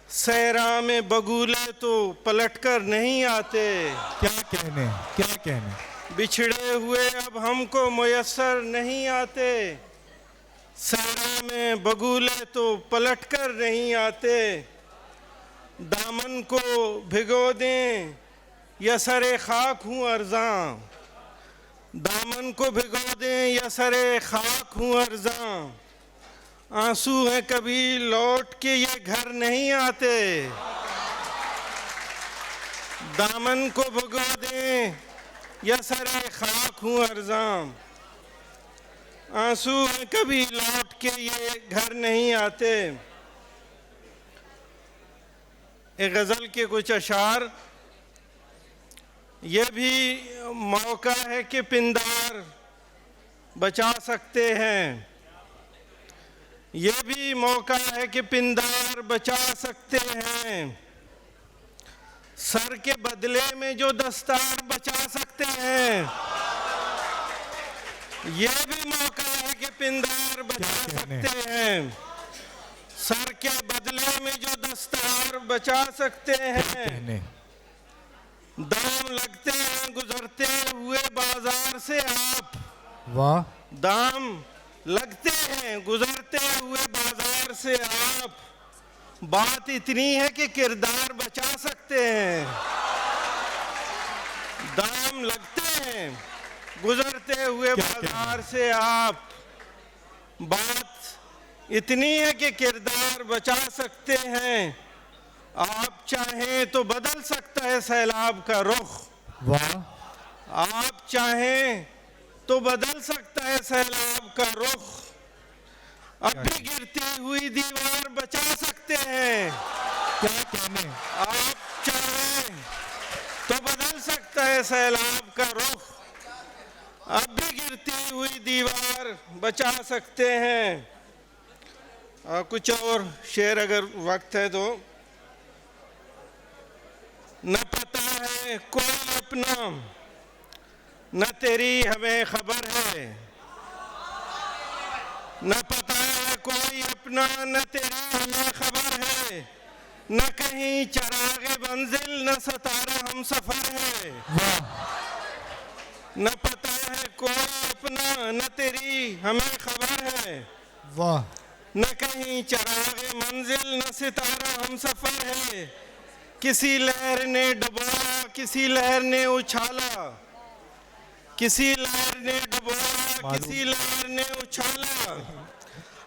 सहरा में बगुले तो पलट कर नहीं आते। क्या कहने, क्या कहने। बिछड़े हुए अब हमको मुयस्सर नहीं आते, सहरा में बगुले तो पलट कर नहीं आते। दामन को भिगो दें या सरे खाक हूँ अर्ज़ां, दामन को भिगो दें या सरे खाक हूँ अर्ज़ां, आंसू हैं कभी लौट के ये घर नहीं आते। दामन को भिगो दें या सरे खाक हूँ अर्ज़ां, आंसू हैं कभी लौट के ये घर नहीं आते। एक गज़ल के कुछ अशार। ये भी मौका है कि पिंदार बचा सकते हैं, ये भी मौका है कि पिंदार बचा सकते हैं, सर के बदले में जो दस्तार बचा सकते हैं। ये भी मौका है कि पिंदार बचा सकते हैं, सर के बदले में जो दस्तार बचा सकते हैं। दाम लगते हैं गुजरते हुए बाजार से आप। वाह। दाम लगते हैं गुजरते हुए बाजार से आप, बात इतनी है कि किरदार बचा सकते हैं। दाम लगते हैं गुजरते हुए बाजार से आप, बात इतनी है कि किरदार बचा सकते हैं। आप चाहें तो बदल सकता है सैलाब का रुख। वाह। आप चाहें तो बदल सकता है सैलाब का रुख, अब भी गिरती हुई दीवार बचा सकते हैं। क्या कहने। आप चाहें तो बदल सकता है सैलाब का रुख, अब भी गिरती हुई दीवार बचा सकते हैं। कुछ और शेर अगर वक्त है तो। न पता है कोई अपना न तेरी हमें खबर है, न पता है कोई अपना न तेरी हमें खबर है, न कहीं चरागे मंजिल न सितारा हम सफर है। न पता है कोई अपना न तेरी हमें खबर है, वाह। न कहीं चरागे मंजिल न सितारा हम सफर है। किसी लहर ने डुबोया किसी लहर ने उछाला, किसी लहर ने डुबोया किसी लहर ने उछाला,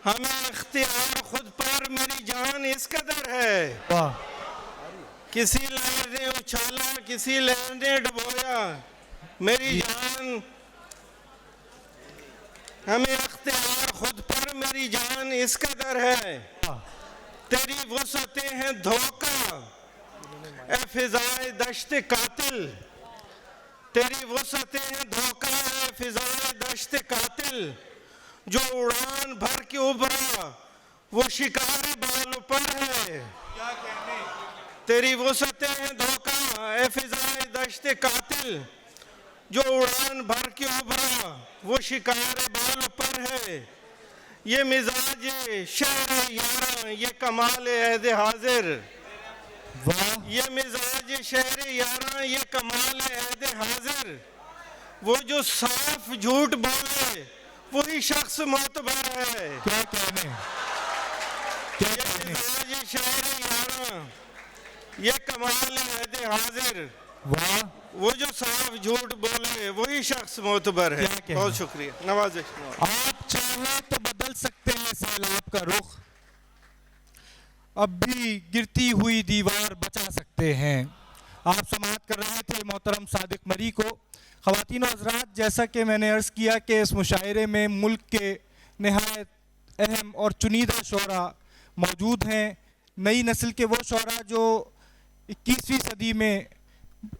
हमें इख्तियार खुद पर मेरी जान इस कदर है। वाह। किसी लहर ने उछाला किसी लहर ने डुबोया मेरी जान, हमें इख्तियार खुद पर मेरी जान इस कदर है। तेरी वुसअतें हैं धोखा ए फिजाए दश्त कातिल, तेरी वुसअतें हैं धोखा ए फिजाए दश्त कातिल, जो उड़ान भर के उभरा वो शिकार बालों पर है। तेरी वुसअतें हैं धोखा ए फिजाए दश्त कातिल, जो उड़ान भर के उभरा वो शिकार बालों पर है। ये मिजाज शहर यारा ये कमाल अहद हाजिर, ये मिजाज शहर यारा ये कमाल अहद हाजिर, वो जो साफ झूठ बोले वही शख्स मोतबर है। क्या कहने। ये मिजाज शहर यारा ये कमाल अहद हाजिर, वाह। वो जो साफ झूठ बोले वही शख्स मोतबर है। बहुत शुक्रिया। नवाज़िश। आप चाहें तो बदल सकते हैं सैलाब का रुख, अब भी गिरती हुई दीवार बचा सकते हैं। आप समाअत कर रहे थे मोहतरम सादिक मरी को। ख़वातीन और हज़रात, जैसा कि मैंने अर्ज़ किया कि इस मुशायरे में मुल्क के नहायत अहम और चुनीदा शोरा मौजूद हैं। नई नस्ल के वो शोरा जो 21वीं सदी में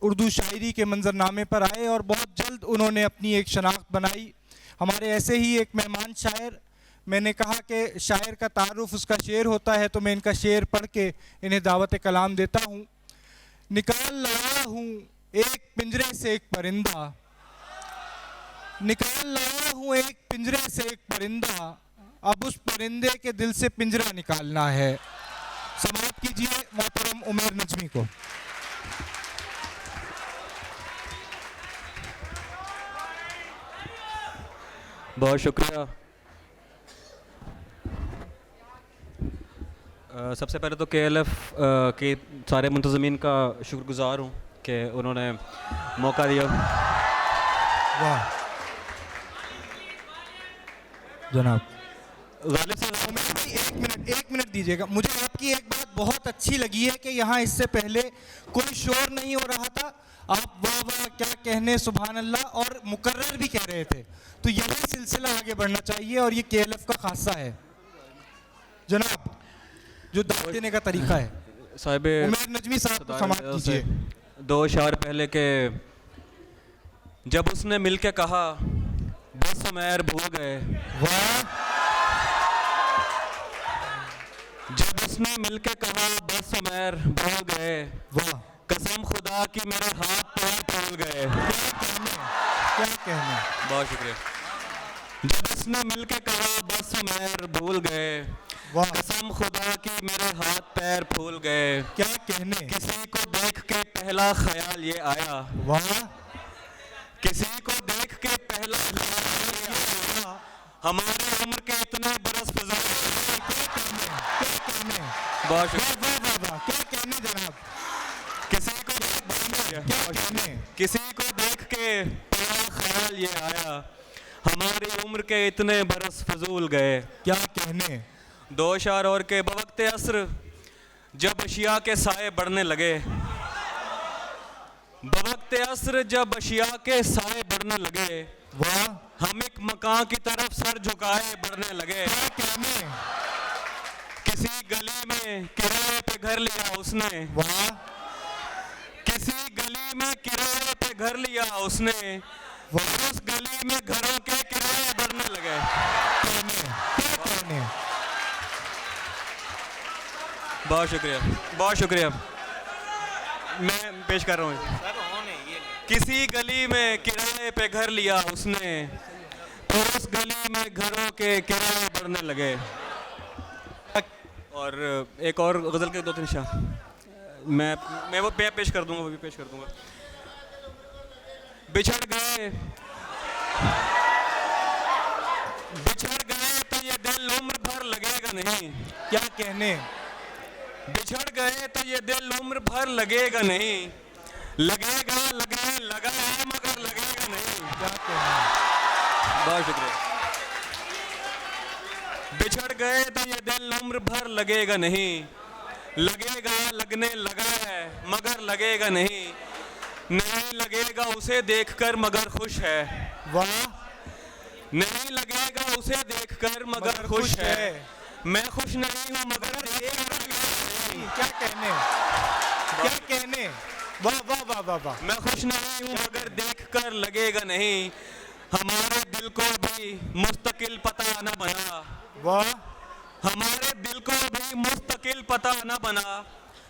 उर्दू शायरी के मंजरनामे पर आए और बहुत जल्द उन्होंने अपनी एक शनाख्त बनाई। हमारे ऐसे ही एक मेहमान शायर, मैंने कहा कि शायर का तारुफ उसका शेर होता है, तो मैं इनका शेर पढ़ के इन्हें दावत कलाम देता हूँ। निकाल लाया हूँ एक पिंजरे से एक परिंदा, निकाल लाया हूँ एक पिंजरे से एक परिंदा, अब उस परिंदे के दिल से पिंजरा निकालना है। समाप्त कीजिए मोहतरम उमर नजमी को। बहुत शुक्रिया। सबसे पहले तो KLF के सारे मुंतज़मीन का शुक्रगुज़ार हूँ कि उन्होंने मौका दिया। वाह जनाब। गालिब साहब, एक मिनट दीजिएगा। मुझे आपकी एक बात बहुत अच्छी लगी है कि यहाँ इससे पहले कोई शोर नहीं हो रहा था। आप वाह वाह क्या कहने, सुभान अल्लाह, और मुकर्रर भी कह रहे थे। तो यही सिलसिला आगे बढ़ना चाहिए और ये KLF का खासा है जनाब, जो दावत देने का तरीका है। साहिब उमर नजमी साहब को समाप्त कीजिए। 2 अशार पहले के, जब उसने मिल के कहा बस उमर भूल गए, वाह, जब उसने मिल के कहा बस उमर भूल गए, वाह, कसम खुदा की मेरे हाथ पैर फूल गए। क्या कहने। बहुत शुक्रिया। जब उसने मिल के कहा बस उमर भूल गए, वाह, कसम खुदा की मेरे हाथ पैर फूल गए। क्या कहने। किसी को देख के पहला ख्याल ये आया, वाह, किसी को देख के पहला ख्याल ये आया, हमारी उम्र के इतने बरस फजूल। बहुत शुक्रिया। वाह वाह वाह, क्या कहने जनाब। किसी को क्या कहने। किसी को देख के पहला ख्याल ये आया, हमारी उम्र के इतने बरस फजूल गए। क्या कहने। 2 अशार और के, बवक्ते असर जब अशिया के साए बढ़ने लगे, बवक्ते असर जब अशिया के साए बढ़ने लगे, वाह, हम एक मकान की तरफ सर झुकाए बढ़ने लगे। क्या कहने। किसी गली में किराए पे घर लिया उसने, वाह, किसी गली में किराए पे घर लिया उसने, उस गली में घरों के किराए बढ़ने लगे। क्या कहने। बहुत शुक्रिया, बहुत शुक्रिया। मैं पेश कर रहा हूँ। किसी गली में किराए पे घर लिया उसने, तो उस गली में घरों के किराए बढ़ने लगे। और एक और गज़ल के 2-3 शेर मैं वो पेश कर दूंगा, वो भी पेश कर दूंगा। बिछड़ गए तो ये दिल उम्र भर लगेगा नहीं। क्या कहने। बिछड़ गए तो ये दिल उम्र भर लगेगा नहीं, लगेगा लगने लगा है मगर लगेगा नहीं। क्या कहने। बहुत शुक्रिया। बिछड़ गए तो ये दिल उम्र भर लगेगा नहीं, लगेगा लगने लगा है मगर लगेगा नहीं, नहीं लगेगा उसे देखकर मगर खुश है। वाह, नहीं लगेगा उसे देखकर मगर खुश है, मैं खुश नहीं हूँ मगर क्या कहने। क्या कहने। वाह वाह वाह वाह वाह। मैं खुश नहीं हूँ मगर देखकर लगेगा नहीं, हमारे दिल को भी मुस्तकिल पता न बना। वाह, हमारे दिल को भी मुस्तकिल पता न बना,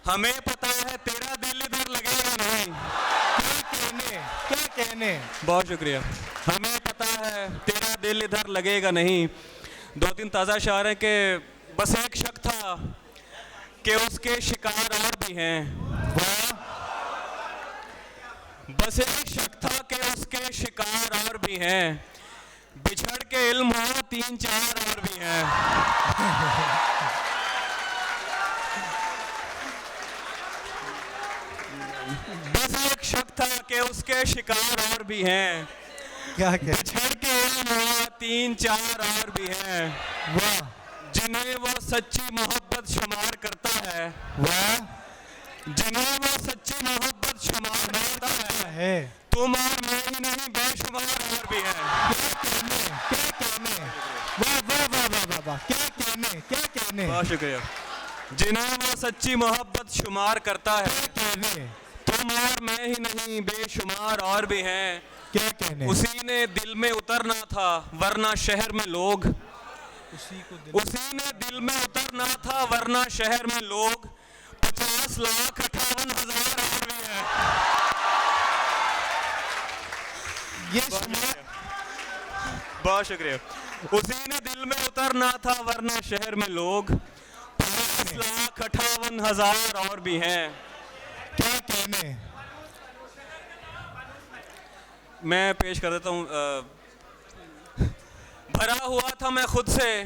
हमें पता है तेरा दिल इधर लगेगा नहीं। क्या कहने। क्या कहने। बहुत शुक्रिया। हमें पता है तेरा दिल इधर लगेगा नहीं। 2-3 ताज़ा शायर हैं कि बस एक शक था कि उसके शिकार और भी हैं। वाह, बस एक शक था कि उसके शिकार और भी हैं, बिछड़ के इल्म हुआ 3-4 और भी हैं। बस एक शक था कि उसके शिकार और भी हैं, क्या कहने। बिछड़ के इल्म हुआ 3-4 और भी हैं, वाह, जिन्हें वो सच्ची मोहब्बत शुमार करता है। वाह, जिन्हें वो सच्ची मोहब्बत मोहब्बत शुमार करता है। है। तुम और मैं ही नहीं बेशुमार और भी हैं। क्या कहने, क्या कहने, वाह वाह वाह वाह वाह वाह, क्या कहने, क्या कहने, बहुत शुक्रिया। जिन्हें वो सच्ची मोहब्बत शुमार करता है, क्या कहने, तुम और मैं ही नहीं बेशुमार और भी हैं। क्या कहने, उसी ने दिल में उतरना था वरना शहर में लोग, उसी ने दिल में उतरना था वरना शहर में लोग 50,58,000 और भी हैं। ये शुमार, बहुत शुक्रिया। उसी ने दिल में उतरना था वरना शहर में लोग 50,58,000 और भी हैं। क्या कहने, मैं पेश कर देता हूँ। भरा हुआ था मैं खुद से,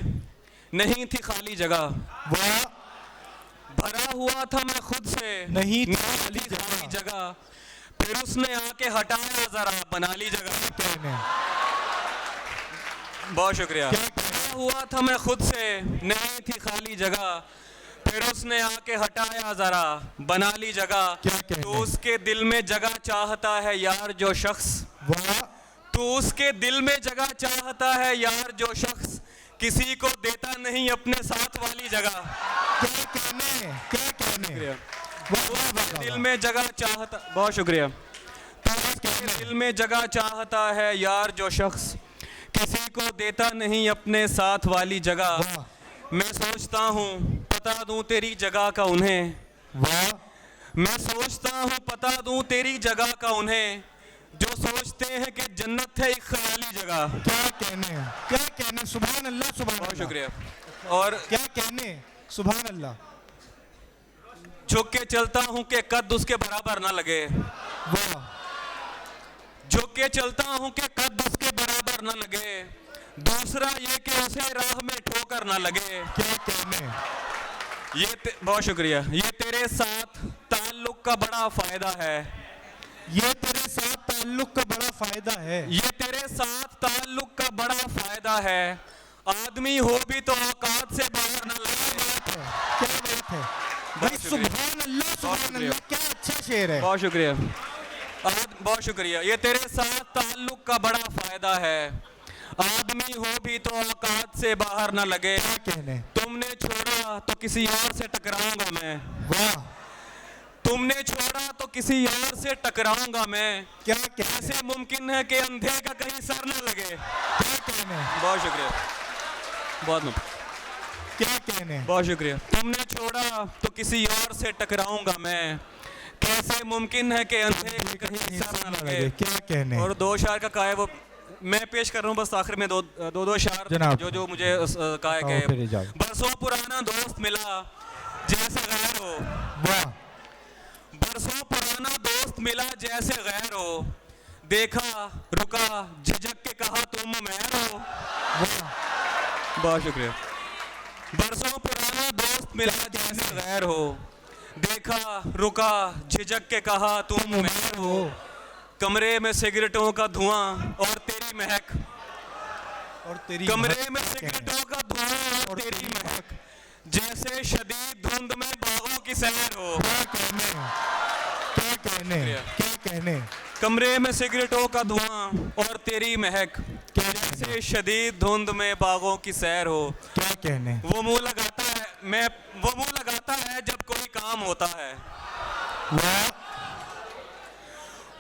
नहीं थी खाली जगह। वाह, भरा हुआ था मैं खुद से, नहीं थी खाली जगह। फिर उसने आके हटाया जरा, बना ली जगह। कहने, बहुत शुक्रिया। क्या भरा हुआ था मैं खुद से, नहीं थी खाली जगह। फिर उसने आके हटाया जरा, बना ली जगह। क्या कहने? तो उसके दिल में जगह चाहता है यार जो शख्स, वाह, तो उसके दिल में जगह चाहता है यार जो शख्स किसी को देता नहीं अपने साथ वाली जगह। क्या कहने, क्या कहने, वाह वाह वाह दिल वाह, में जगह चाहता, बहुत शुक्रिया। तो उसके दिल में जगह चाहता है यार जो शख्स किसी को देता नहीं अपने साथ वाली जगह। वाह, मैं सोचता हूँ पता दूँ तेरी जगह का उन्हें, वाह, मैं सोचता हूँ पता दूँ तेरी जगह का उन्हें, जो सोचते हैं कि जन्नत है एक ख्याली जगह। क्या कहने, क्या कहने, सुभान अल्लाह, सुभान बहुत अल्लाह, शुक्रिया। और क्या कहने, सुभान अल्लाह, झुक के चलता हूँ कि कद उसके बराबर ना लगे, वाह, झुक के चलता हूँ कि कद उसके बराबर ना लगे। दूसरा ये कि उसे राह में ठोकर ना लगे। क्या कहने, बहुत शुक्रिया। ये तेरे साथ ताल्लुक का बड़ा फायदा है, ये तेरे साथ ताल्लुक का बड़ा फायदा है, ये तेरे साथ ताल्लुक का बड़ा फायदा है। आदमी हो भी तो औकात से बाहर ना लगे। क्या बात है भाई, सुभान अल्लाह, सुभान अल्लाह, क्या अच्छा शेर है। बहुत शुक्रिया। बहुत शुक्रिया। ये तेरे साथ ताल्लुक का बड़ा फायदा है, आदमी हो भी तो औकात से बाहर ना लगे। क्या कहने, तुमने छोड़ा तो किसी और से टकराऊंगा मैं, वाह, तुमने छोड़ा तो किसी और से टकराऊंगा मैं। क्या कहने, कैसे मुमकिन है कि अंधे का कहीं सर न लगे। क्या कहने, बहुत शुक्रिया, बहुत क्या कहने, बहुत शुक्रिया। तुमने छोड़ा तो किसी और से टकराऊंगा मैं, कैसे मुमकिन है कि अंधे का कहीं सर न लगे। क्या कहने, और दो शार का कहा है वो मैं पेश कर रहा हूँ बस आखिर में दो शार जनाब। जो मुझे कहा है आओ फिर कि जाओ। बरसों पुराना दोस्त मिला जैसे गैर हो, वाह, बरसों पुराना दोस्त मिला जैसे गैर हो, देखा रुका झिझक के कहा तुम महर हो। वाह, बहुत शुक्रिया। बरसों पुराना दोस्त मिला जैसे गैर हो, देखा रुका झिझक के कहा तुम महर हो। कमरे में सिगरेटों का धुआं और तेरी महक, और तेरी कमरे में सिगरेटों का धुआं और तेरी महक, जैसे शदीद धुंध में बागों की सैर हो। क्या कहने, क्या कहने, क्या कहने, कमरे में सिगरेटों का धुआं और तेरी महक, जैसे शदीद धुंध में बागों की सैर हो। क्या कहने, वो मुंह लगाता है वो मुंह लगाता है जब कोई काम होता है, वाह,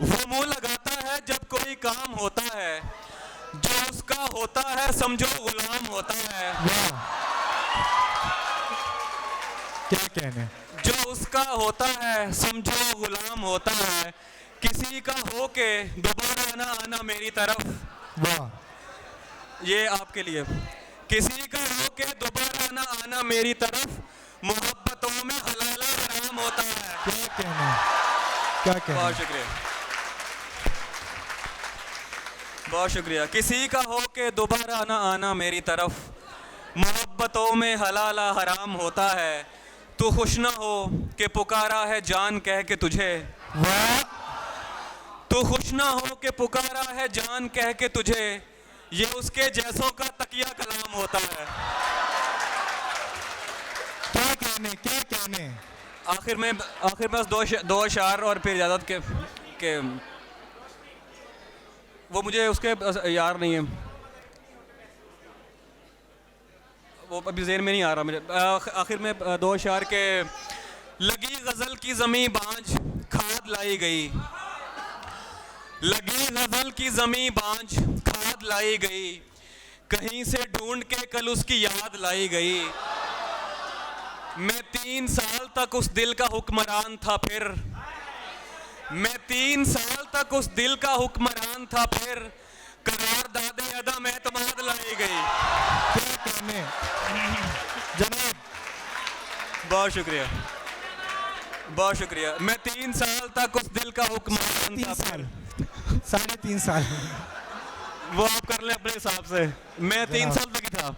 वो मुंह लगाता है जब कोई काम होता है, जो उसका होता है समझो गुलाम होता है। वाह, क्या कहने, जो उसका होता है समझो गुलाम होता है। किसी का हो के दोबारा ना आना मेरी तरफ, वाह, ये आपके लिए। किसी का हो के दोबारा ना आना मेरी तरफ, मोहब्बतों में हलाला हराम होता है। क्या कहने, क्या कहने, बहुत शुक्रिया, बहुत शुक्रिया। किसी का हो के दोबारा ना आना मेरी तरफ, मोहब्बतों में हलाला हराम होता है। तू खुश ना हो कि पुकारा है जान कह के तुझे, वाह, तू खुश ना हो कि पुकारा है जान कह के तुझे, ये उसके जैसों का तकिया कलाम होता है। क्या कहने, क्या कहने, आखिर में बस दो अशार और फिर इजाज़त के वो मुझे उसके यार नहीं है, वो अभी ज़हन में नहीं आ रहा मुझे। आखिर में दो अशार के लगी गज़ल की ज़मीं बांझ खाद लाई गई, लगी गज़ल की ज़मीं बांझ खाद लाई गई, कहीं से ढूंढ के कल उसकी याद लाई गई। मैं 3 साल तक उस दिल का हुक्मरान था, फिर मैं 3 साल तक उस दिल का हुक्मरान था, फिर करार दादे अदा में तमाद लाई गई। क्या कहने जनाब, बहुत शुक्रिया, बहुत शुक्रिया। मैं 3 साल तक उस दिल का हुक्मरान था, 3.5 साल वो आप कर लें अपने हिसाब से। मैं 3 साल तक ही था।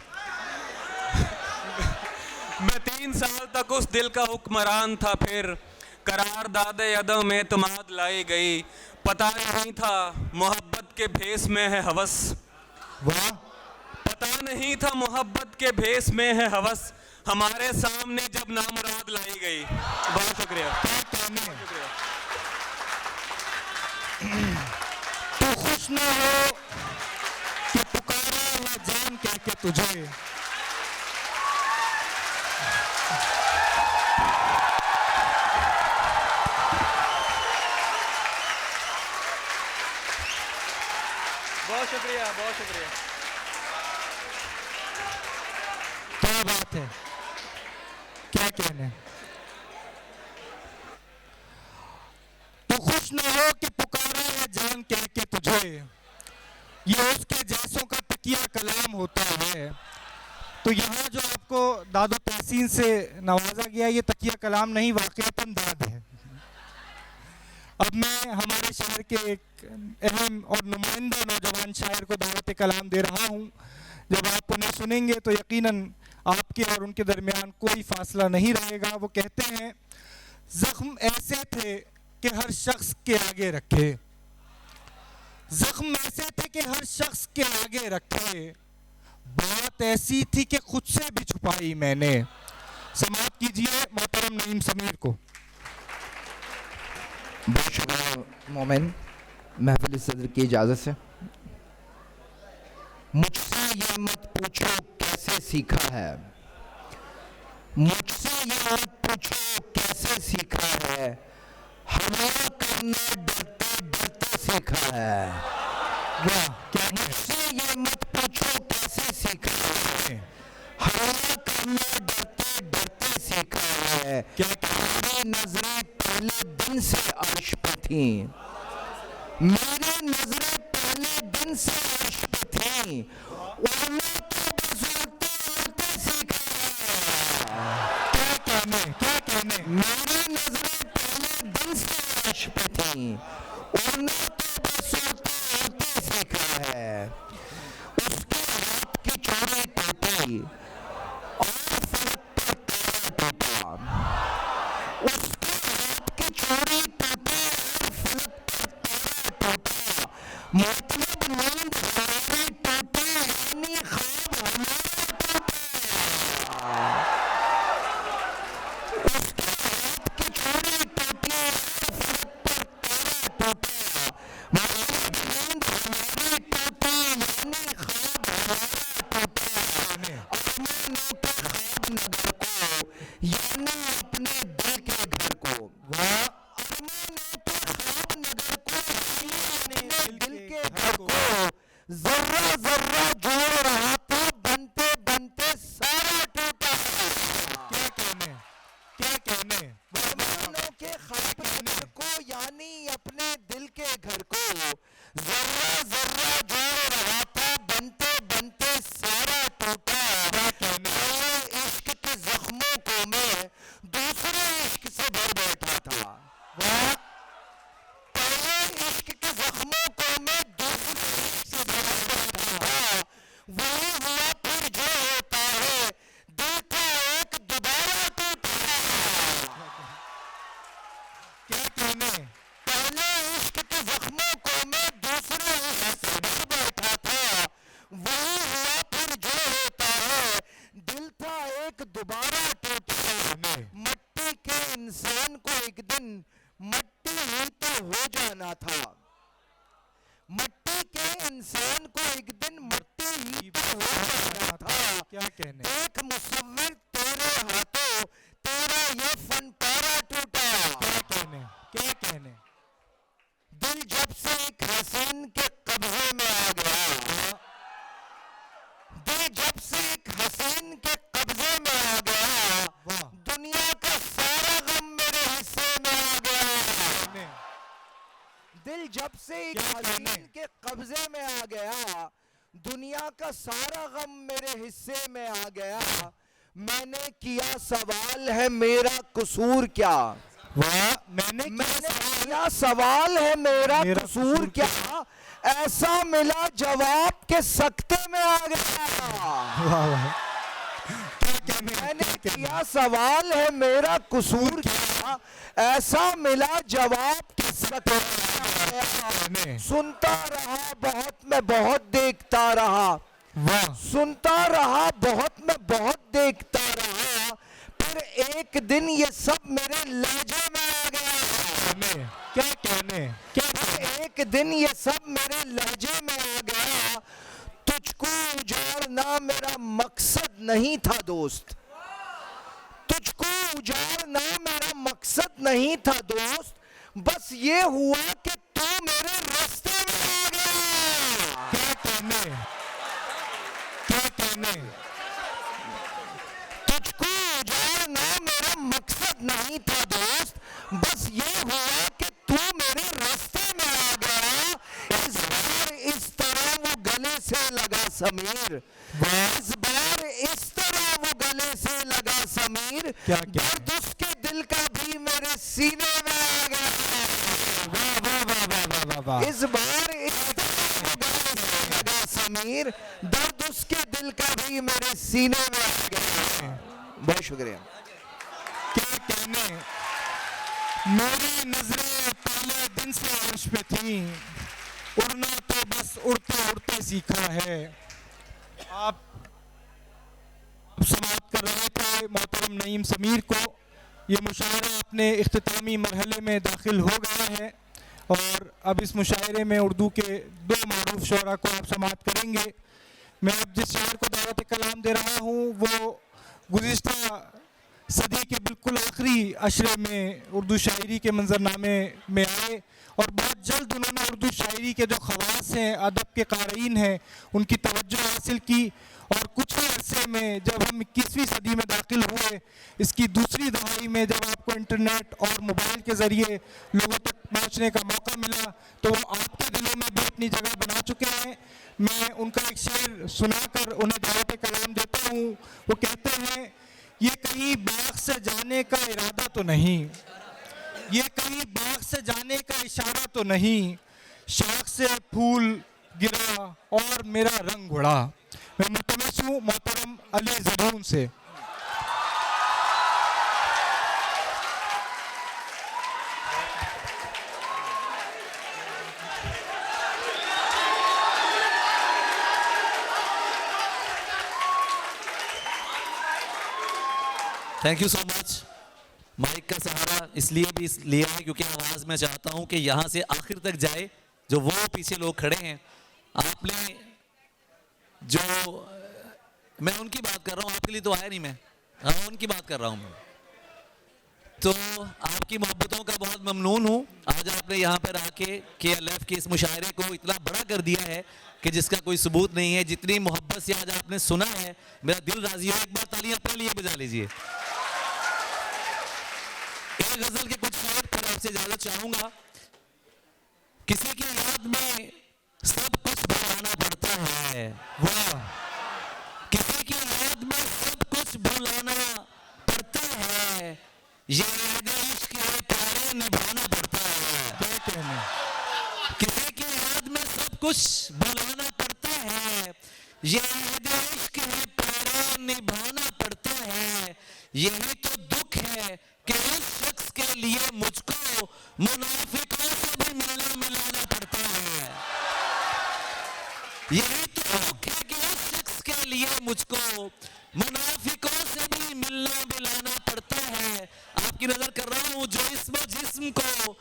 मैं 3 साल तक उस दिल का हुक्मरान था, फिर करार दादे अदम में तमाद लाई गई। पता नहीं था मोहब्बत के भेस में है हवस, वाह, पता नहीं था मोहब्बत के भेस में है हवस, हमारे सामने जब नामुराद लाई गई। बहुत शुक्रिया। तो खुश न हो कि पुकारा है जान कह के तुझे, बहुत शुक्रिया, बहुत शुक्रिया। क्या बात है, क्या कहने। तो खुश न हो कि पुकारा है जान कह के तुझे, ये उसके जैसों का तकिया कलाम होता है। तो यहाँ जो आपको दादो तहसीन से नवाजा गया, ये तकिया कलाम नहीं, वाक़ईतन दाद है। अब मैं हमारे शहर के एक अहम और नुमाइंदा नौजवान शायर को दावत कलाम दे रहा हूँ। जब आप उन्हें सुनेंगे तो यकीनन आपके और उनके दरमियान कोई फासला नहीं रहेगा। वो कहते हैं, ज़ख्म ऐसे थे कि हर शख्स के आगे रखे, ज़ख्म ऐसे थे कि हर शख्स के आगे रखे, बात ऐसी थी कि खुद से भी छुपाई मैंने। समाप्त कीजिए मोहतरम नईम समीर को। बहुत शुक्रिया मोमिन, महफिल सदर की इजाज़त से। मुझसे ये मत पूछो कैसे सीखा है, मुझसे ये मत पूछो कैसे सीखा है, हमला करना डरते डरते सीखा है। वाह, क्या मुझसे ये मत पूछो कैसे सीखा है, हमला करना डरते डरते सीखा है। क्या मेरी नजरें पहले दिन से अर्श पे थी, मेरी नजरें पहले दिन से अर्श पे थी, उड़ना तो बस उड़ते उड़ते सीखा है। क्या कहने। मेरी नजरें पहले दिन से अर्श पे थी, उड़ना तो बस उड़ते उड़ते सीखा है। उसके हाथ की चोरी टूटी और फलक पर तारा टूटा, उसके हाथ की चोरी टूटी और फलक पर तारा टूटा, मतलब नींद हमारी टूटी यानी ख्वाब हमारा टूटा। उसके हाथ की चोरी टूटी और फलक पर तारा टूटा, मतलब नींद हमारी टूटी यानी ख्वाब हमारा टूटा। अरमानों के ख्वाब नगर को यानी अपने दिल के घर को, अरमानों के ख्वाब नगर को यानी अपने दिल के घर को, जर्रा जर्रा जोड़ रहा था बनते बनते सारा टूटा। क्या कहने, क्या कहने। अरमानों के ख्वाब नगर को यानी अपने दिल के घर को, जर्रा जर्रा जोड़ रहा था बनते बनते सारा टूटा। इश्क के जख्मों को मैं दूसरे एक दिन मट्टी ही तो हो जाना था। मट्टी के इंसान को एक दिन मट्टी ही तो हो जाना था। क्या कहने, एक मुसव्विर तेरे हाथों तेरा ये फन पारा टूटा। क्या कहने, क्या कहने। दिल जब से एक हसीन के कब्जे में आ गया, दिल जब से एक हसीन के कब्जे में आ गया, दुनिया का सारा गम मेरे हिस्से में आ गया। दिल जब से एक हसीन के कब्जे में आ गया, दुनिया का सारा गम मेरे हिस्से में आ गया। मैंने किया सवाल है मेरा कसूर क्या, मैंने किया सवाल है मेरा कसूर क्या, ऐसा मिला जवाब के सख्ते में आ गया। मैंने किया सवाल है मेरा कसूर क्या, ऐसा मिला जवाब के सख्ते में आ गया। सुनता रहा बहुत मैं बहुत देखता रहा, सुनता रहा बहुत मैं बहुत देखता रहा, फिर एक दिन ये सब मेरे लहजे में आ गया। क्या कहने, क्या कहने। एक दिन ये सब मेरे लहजे में आ गया। तुझको उजाड़ना मेरा मकसद नहीं था दोस्त, तुझको उजाड़ना मेरा मकसद नहीं था दोस्त, बस ये हुआ कि तू मेरे रास्ते में आ गया। क्या कहने, क्या कहने। तुझको उजाड़ना मेरा मकसद नहीं था दोस्त, बस ये हुआ कि तू मेरे रास्ते में आ गया। इस बार इस तरह वो गले से लगा समीर, इस बार इस तरह वो गले से लगा समीर, दर्द उसके दिल का भी मेरे सीने में आ गया। इस बार इस तरह वो गले से लगा समीर, दर्द उसके दिल का भी मेरे सीने में आ गया। बहुत शुक्रिया। क्या कहने। मेरी नजरें पहले दिन से अर्श पे थी, उड़ना तो बस उड़ते उड़ते सीखा है। आप समाप्त कर रहे थे मोहतरम नईम समीर को। ये मुशायरा अपने इख्तितामी मरहले में दाखिल हो गया है और अब इस मुशायरे में उर्दू के दो मारूफ शोरा को आप समाप्त करेंगे। मैं अब जिस शायर को दावत कलाम दे रहा हूँ वो गुज़िश्ता सदी के बिल्कुल आखिरी अशरे में उर्दू शायरी के मंजरनामे में आए और बहुत जल्द उन्होंने उर्दू शायरी के जो खवास हैं, अदब के क़ारीन हैं, उनकी तवज्जो हासिल की और कुछ ही अरसे में जब हम 21वीं सदी में दाखिल हुए, इसकी दूसरी दहाई में जब आपको इंटरनेट और मोबाइल के ज़रिए लोगों तक पहुँचने का मौका मिला तो वो आपके दिलों में भी अपनी जगह बना चुके हैं। मैं उनका एक शेर सुनाकर उन्हें दावत कलाम देता हूँ। वो कहते हैं, ये कहीं बाग से जाने का इरादा तो नहीं, ये कहीं बाग से जाने का इशारा तो नहीं, शाख से फूल गिरा और मेरा रंग उड़ा। मैं मुतमस्स हूँ मोहतरम अली ज़बून से। Thank you so much. Mike का सहारा इसलिए भी लिया है क्योंकि आवाज़ मैं चाहता हूं कि यहाँ से आखिर तक जाए। जो वो पीछे लोग खड़े हैं, आपने जो, मैं उनकी बात कर रहा हूँ, आपके लिए तो आया नहीं मैं, हाँ उनकी बात कर रहा हूँ मैं। तो आपकी मोहब्बतों का बहुत ममनून हूँ। आज आपने यहाँ पर आके KLF के इस मुशायरे को इतना बड़ा कर दिया है कि जिसका कोई सबूत नहीं है। जितनी मोहब्बत से आज आपने सुना है, मेरा दिल राजी हो। एक बार तालियां अपने लिए बजा लीजिए। एक गजल के कुछ शेर पर आपसे इजाजत चाहूंगा। किसी की याद में सब कुछ भुलाना पड़ता है, वाह। किसी की याद में सब कुछ भुलाना पड़ता है, ये इश्क है प्यारे निभाना पड़ता है। किसी की याद में सब कुछ भुलाना पड़ता है, ये इश्क है प्यारे निभाना पड़ता है। यही तो दुख है कि उस शख्स के लिए मुझको मुनाफिकों से भी मिलना मिलाना पड़ता है। यही तो दुख है कि उस शख्स के लिए मुझको मुनाफिकों से भी मिलना मिलाना पड़ता है। आपकी नजर कर रहा हूं हूँ जो इसमें जिस्म को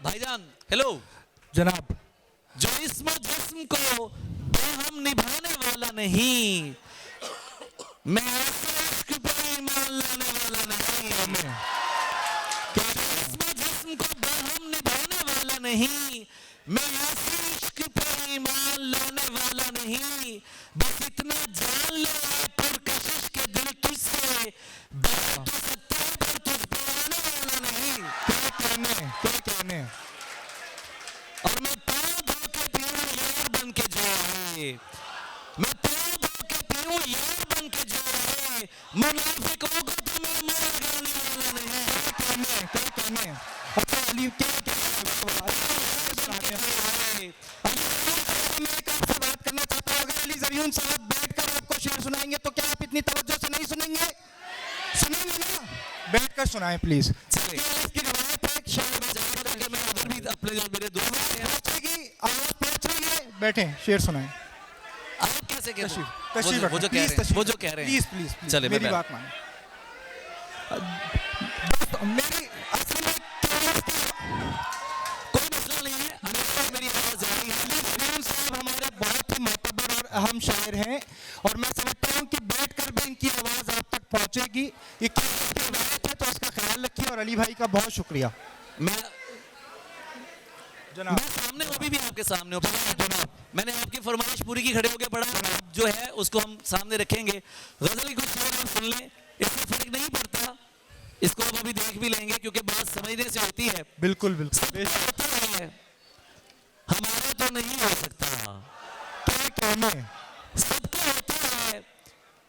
भाईजान हेलो जनाब, जो इसमें जिस्म को बेहम निभाने वाला नहीं, मैं ऐसे इश्क पर ईमान लाने वाला नहीं, इसमें जिस्म को बेहम निभाने वाला नहीं, मैं ऐसे इश्क पर ईमान लाने वाला नहीं, बस इतना जान ले पुरकशिश के दिल तुझसे बैठ तो सकता है पर तुझ पे आने वाला नहीं। क्या कहने और मैं पाँव धो के पीऊं यार बन के जो है, मैं पाँव धो के पीऊं यार बन के जो है, मुनाफिकों को तो मैं मुंह लगाने वाला नहीं। क्या कहने अच्छा अली क्या मैं एक आपसे बात करना चाहता हूँ, अगर अली ज़रियुन साहब बैठकर आपको शेर सुनाएंगे तो क्या आप इतनी तवज्जो से नहीं सुनेंगे? सुनेंगे ना? बैठकर सुनाएं प्लीज। इसकी रिवायत है कि शेर में जाकर के मैं उधर भी अपने जो मेरे दोस्त हैं पहुंचेगी, आवाज पहुंच रही है, बैठे शेर सुनाएं। आप कैसे कह रहे तशरीफ हैं? वो जो कह रहे हैं, वो जो कह रहे हैं, प्लीज चले मेरी बात माने। दोस्तों मेरी असल में कोई मसला नहीं है, मेरी आवाज जा रही है। अली ज़रियुन साहब हमारे बहुत ही मोतबर और अहम शायर हैं और मैं समझता हूँ कि बैठकर भी इनकी आवाज़ आप तक पहुँचेगी। ये किसी रिवायत है तो उसका ख्याल रखिए और अली भाई का बहुत शुक्रिया। मैं सामने अभी भी आपके सामने हूँ जनाब, मैंने आपकी फरमाइश पूरी की, खड़े होकर पढ़ा जो है उसको हम सामने रखेंगे। गजल की कुछ शेर आप सुन लें, इससे फर्क नहीं पड़ता, इसको हम अभी देख भी लेंगे क्योंकि बात समझने से होती है। बिल्कुल बिल्कुल हमारा तो नहीं हो सकता, क्या कहने सबका होता है,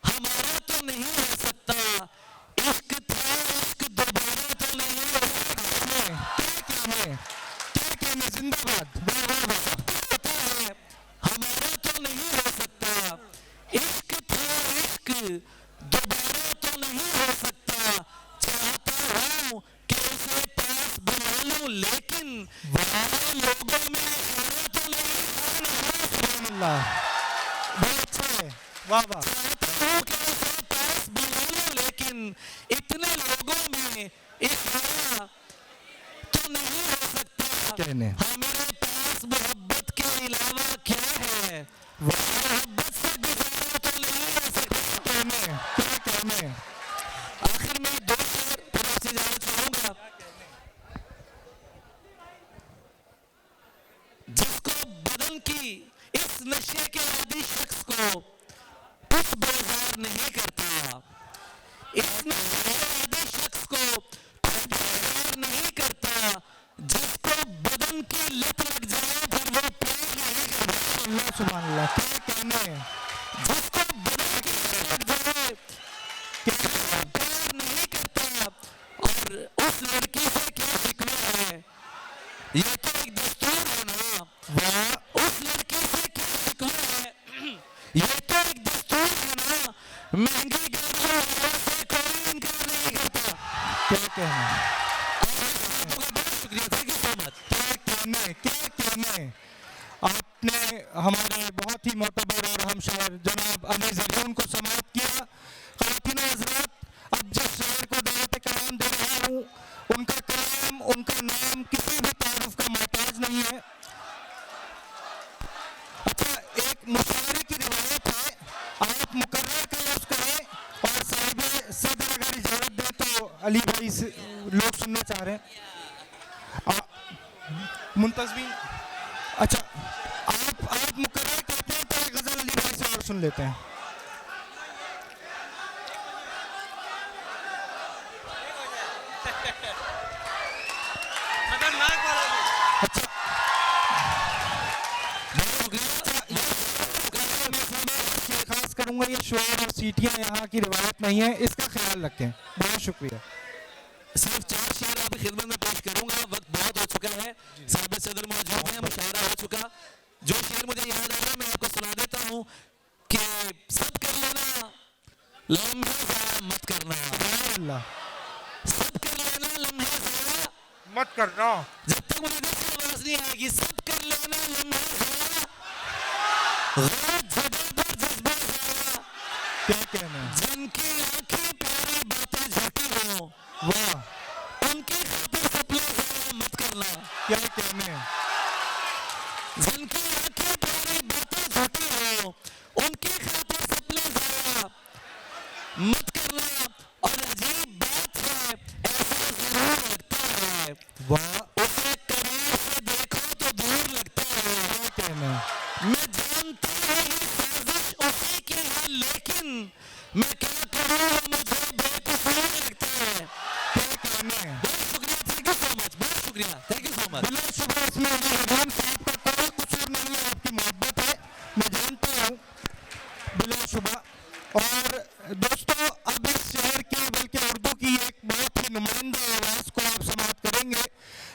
हमारा तो नहीं हो सकता, इश्क था इश्क दोबारा तो नहीं हो सकता। क्या कहने जिंदाबाद होता है, हमारा तो नहीं हो सकता, इश्क था इश्क दोबारा तो नहीं हो सकता, चाहता हूँ कि उसे पास बुला लूं लेकिन लोगों में तो नहीं। बहुत अच्छा है, वाह वाह। पास बुला लूं लेकिन इतने लोगों में इशारा तो नहीं हो सकता। कहने हमारे पास मोहब्बत के अलावा क्या है, मोहब्बत से गुजारा तो नहीं हो सकता। क्या कहने आखिर में दो शेर फिर आपसे जाना चाहूंगा। जिसको बदन की इस नशे के आदि शख्स को कुछ बेजार नहीं करता, इस नशे के आदि शख्स को कुछ बेजार नहीं करता, जिसको बदन की लत लग जाए फिर वो प्यार नहीं करता। सुभान अल्लाह, क्या कहने जिसको बदन की लत लग जाए प्यार नहीं करता, और उस लड़की से क्या शिकवा है, ये तो एक दस्तूर है ना। वाह, उस लड़की से क्या शिकवा है, ये तो एक दस्तूर है ना, महंगी गाड़ियों से कोई इनकार नहीं करता। क्या कहने बहुत शुक्रिया, थैंक यू सो मच। क्या कहने आपने हमारे बहुत ही मोतबर और हम शायर जनाब अली ज़रियुन को समाप्त किया। ख़वातीन व हज़रात, अब जिस शायर को दावत कलाम दे रहा हूँ उनका कलाम उनका नाम किसी भी तारुफ का मोहताज नहीं है। अच्छा, एक मुशायरे की रिवायत है, आप मुकर्रर का लफ्ज़ करें और साहिब सदर अगर इजाज़त दें तो अली भाई से लोग सुनना चाह रहे हैं। मुंतज़मीन, अच्छा आप मुकर्रर करते हैं तो गज़ल अली भाई से और सुन लेते हैं। अच्छा, खास करूंगा ये शोर और सीटियां यहाँ की रिवायत नहीं है, इसका ख्याल रखें। बहुत शुक्रिया। सिर्फ 4 शेर आपकी खिदमत में पेश करूंगा, वक्त बहुत हो चुका है, साहिब सदर मौजूद हैं, मुशायरा हो चुका। जो शेर मुझे याद आ रहा है मैं आपको सुना देता हूँ कि सब कर लेना लम्हे ज़ाया मत करना, अल्लाह सब कर लेना लम्हे ज़ाया मत करना, जब तक मुझे दिल से आवाज नहीं आएगी, सब कर लेना लम्हे ज़ाया, गलत जगह पर जज्बा ज़ाया, क्या कहना जिनकी आंखें प्यारी बातें झूठी हो, वाह, उनके मच। बिलाशुबा इसमें रहमान साहब का कोई कसूर नहीं है, आपकी मोहब्बत है, मैं जानता हूँ बिलाशुबा। और दोस्तों अब इस शहर की बल्कि उर्दू की एक बहुत ही नुमाइंदा आवाज़ को आप समाप्त करेंगे।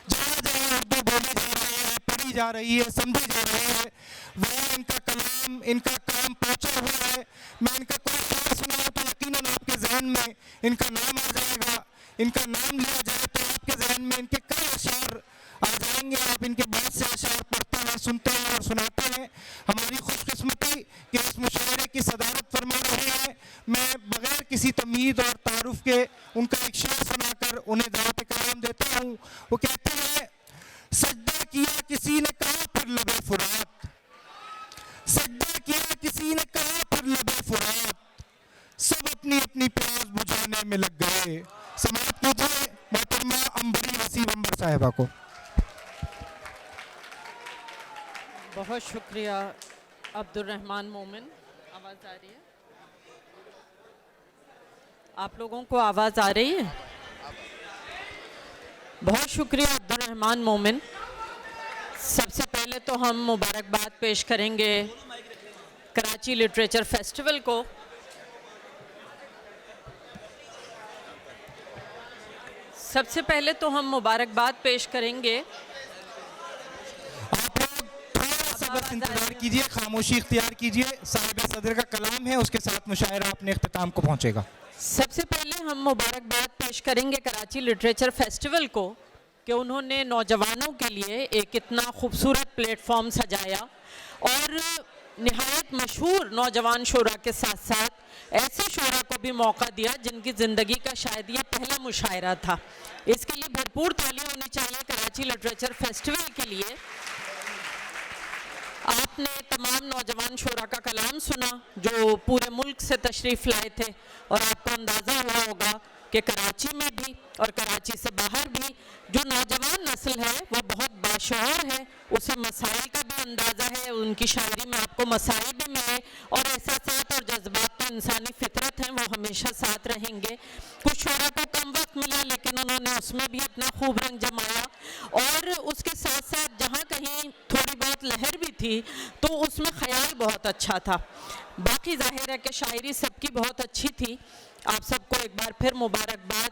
जहाँ जहाँ उर्दू बोली जा रही है, पढ़ी जा रही है, समझी जा रही है, वहाँ इनका कलाम, इनका काम पहुँचा हुआ है। मैं इनका कोई शेर सुनाऊँ तो यकीनन आपके जहन में इनका नाम आ जाएगा। इनका नाम लिया जाए तो आपके जहन में इनके कई अशार आ जाएंगे। आप इनके बहुत से अशार पढ़ते हैं, सुनते हैं और सुनाते हैं। हमारी खुशकिस्मती कि इस मुशायरे की सदारत फरमा रहे हैं। मैं बगैर किसी तमीद और तारुफ के उनका एक शेर सुनाकर उन्हें दावत कलाम देता हूँ। वो कहते हैं, सजदा किया किसी ने कहा फिर लबे फुरात, सजदा किया किसी ने कहा फिर लबे फुरात, सब अपनी अपनी प्यास बुझाने में लग गए। समाप्त कीजिए मोहतरमा अंबरी वसीम अंबर साहिबा को। बहुत शुक्रिया अब्दुल रहमान मोमिन। आवाज़ आ रही है? आप लोगों को आवाज़ आ रही है? बहुत शुक्रिया अब्दुल रहमान मोमिन। सबसे पहले तो हम मुबारकबाद पेश करेंगे कराची लिटरेचर फेस्टिवल को। सबसे पहले तो हम मुबारकबाद पेश करेंगे। आप लोग थोड़ा सा बस इंतजार कीजिए, खामोशी इख्तियार कीजिए। साहिब सदर का कलाम है, उसके साथ मुशायरा अपने इख्तिताम को पहुंचेगा। सबसे पहले हम मुबारकबाद पेश करेंगे कराची लिटरेचर फेस्टिवल को कि उन्होंने नौजवानों के लिए एक इतना खूबसूरत प्लेटफॉर्म सजाया और नहायत मशहूर नौजवान शोरा के साथ साथ ऐसे शोरा को भी मौका दिया जिनकी ज़िंदगी का शायद ये पहला मुशायरा था। इसके लिए भरपूर तालियां होनी चाहिए कराची लिटरेचर फेस्टिवल के लिए। आपने तमाम नौजवान शोरा का कलाम सुना जो पूरे मुल्क से तशरीफ़ लाए थे और आपको अंदाज़ा हुआ होगा कि कराची में भी और कराची से बाहर भी जो नौजवान नस्ल है वो बहुत बाशऊर है। उसे मसाइल का भी अंदाज़ा है, उनकी शायरी में आपको मसाइल भी मिले और एहसासात और जज्बात तो इंसानी फितरत हैं, वो हमेशा साथ रहेंगे। कुछ शोरा को कम वक्त मिला लेकिन उन्होंने उसमें भी अपना खूब रंग जमाया और उसके साथ साथ जहाँ कहीं थोड़ी बहुत लहर भी थी तो उसमें ख्याल बहुत अच्छा था। बाकी जाहिर है कि शायरी सबकी बहुत अच्छी थी। आप सबको एक बार फिर मुबारकबाद।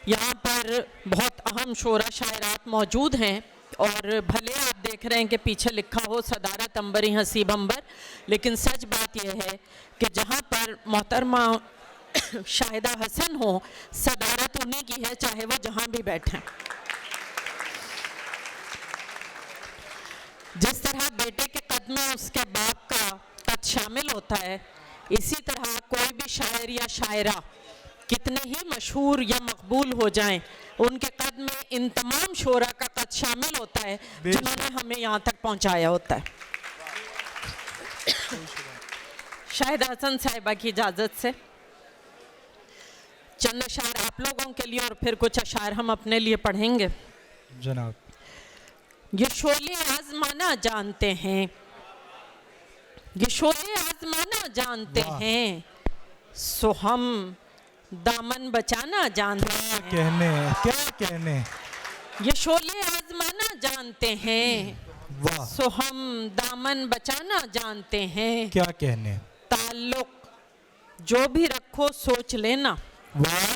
यहाँ पर बहुत अहम शोरा शायरात मौजूद हैं और भले आप देख रहे हैं कि पीछे लिखा हो सदारत अंबरी हसीब अंबर, लेकिन सच बात यह है कि जहाँ पर मोहतरमा शाहिदा हसन हो, सदारत उन्हीं की है, चाहे वो जहाँ भी बैठें। जिस तरह बेटे के कद में उसके बाप का कद शामिल होता है, इसी तरह कोई भी शायर या शायरा कितने ही मशहूर या मकबूल हो जाएं, उनके कद में इन तमाम शोरा का कद शामिल होता है जिन्होंने हमें यहाँ तक पहुँचाया होता है। शाहिदा हसन साहिबा की इजाज़त से चंद अशार आप लोगों के लिए और फिर कुछ अशार हम अपने लिए पढ़ेंगे। जनाब, ये शोले आजमाना जानते हैं, ये शोले आजमाना जानते हैं, सो हम दामन बचाना जानते हैं। क्या कहने ये शोले आजमाना जानते हैं, वाह, सो हम दामन बचाना जानते हैं। क्या कहने। ताल्लुक जो भी रखो सोच लेना, वाह,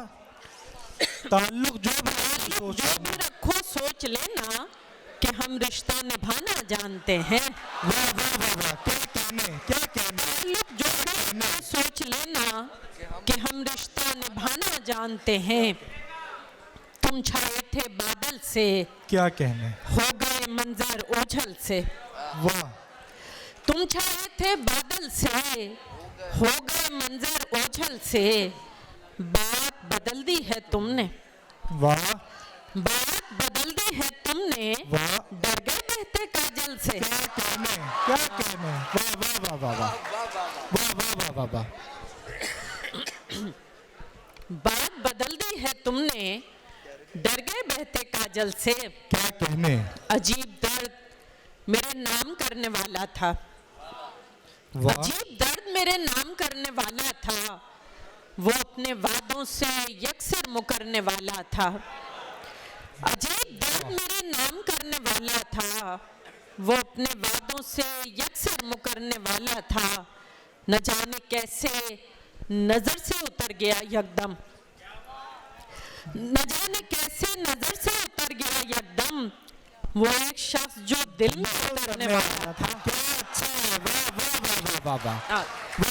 ताल्लुक जो भी रखो सोच लेना कि हम रिश्ता निभाना जानते हैं। वाह वाह वाह वाह, क्या कहने, क्या कहने। ताल्लुक जो भी सोच लेना कि हम रिश्ता निभाना जानते हैं। तुम छाए थे बादल से, क्या कहने। हो गए मंजर ओझल से। वाह, तुम छाए थे बादल से, हो गए मंजर ओझल से। बात बदल दी है तुमने, वाह, बात बदल दी है तुमने, वाह, डर गए बहते काजल से। क्या कहने, क्या कहने। वाह वाह वाह वाह वाह वाह वाह वाह वाह वाह। बात बदल दी है तुमने, डर गए बहते काजल से। क्या कहने। अजीब दर्द मेरे नाम करने वाला था, वाह, अजीब दर्द मेरे नाम करने वाला था। वो अपने वादों से यकसर मुकरने वाला था। अजीब दर्द मेरे नाम करने वाला था, वो अपने वादों से यकसर मुकरने वाला था, न जाने कैसे नजर से उतर गया यकदम, न जाने कैसे नजर से उतर गया यकदम, वो एक शख्स जो दिल में उतरने वाला था। न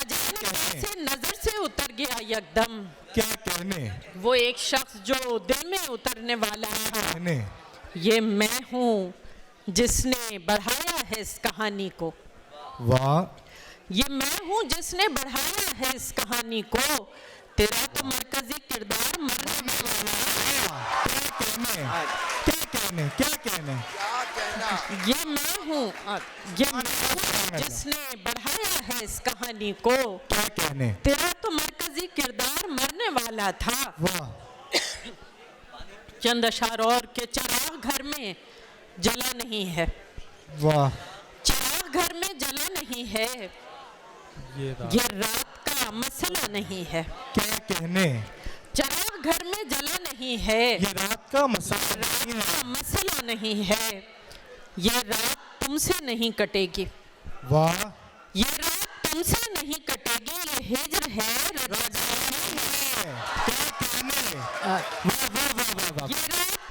जाने कैसे नजर से उतर गया यकदम, क्या कहने, वो एक शख्स जो दिल में उतरने वाला था। ये मैं हूँ जिसने बढ़ाया है इस कहानी को। वाह, ये मैं हूँ जिसने बढ़ाया है इस कहानी को, तेरा तो मरकजी किरदार मरने वाला। क्या कहने ये मैं हूँ जिसने बढ़ाया है इस कहानी को, क्या कहने, तेरा तो मरकजी किरदार मरने वाला था। वाह, चंद अशार और के चिराग घर में जला नहीं है, वाह, चिराग घर में जला नहीं है, ये रात का मसला नहीं है। क्या कहने, चिराग घर में जला नहीं है, ये रात का मसला नहीं है, ये रात तुमसे नहीं कटेगी। वाह, ये रात तुमसे नहीं कटेगी, ये हिज्र है ये रात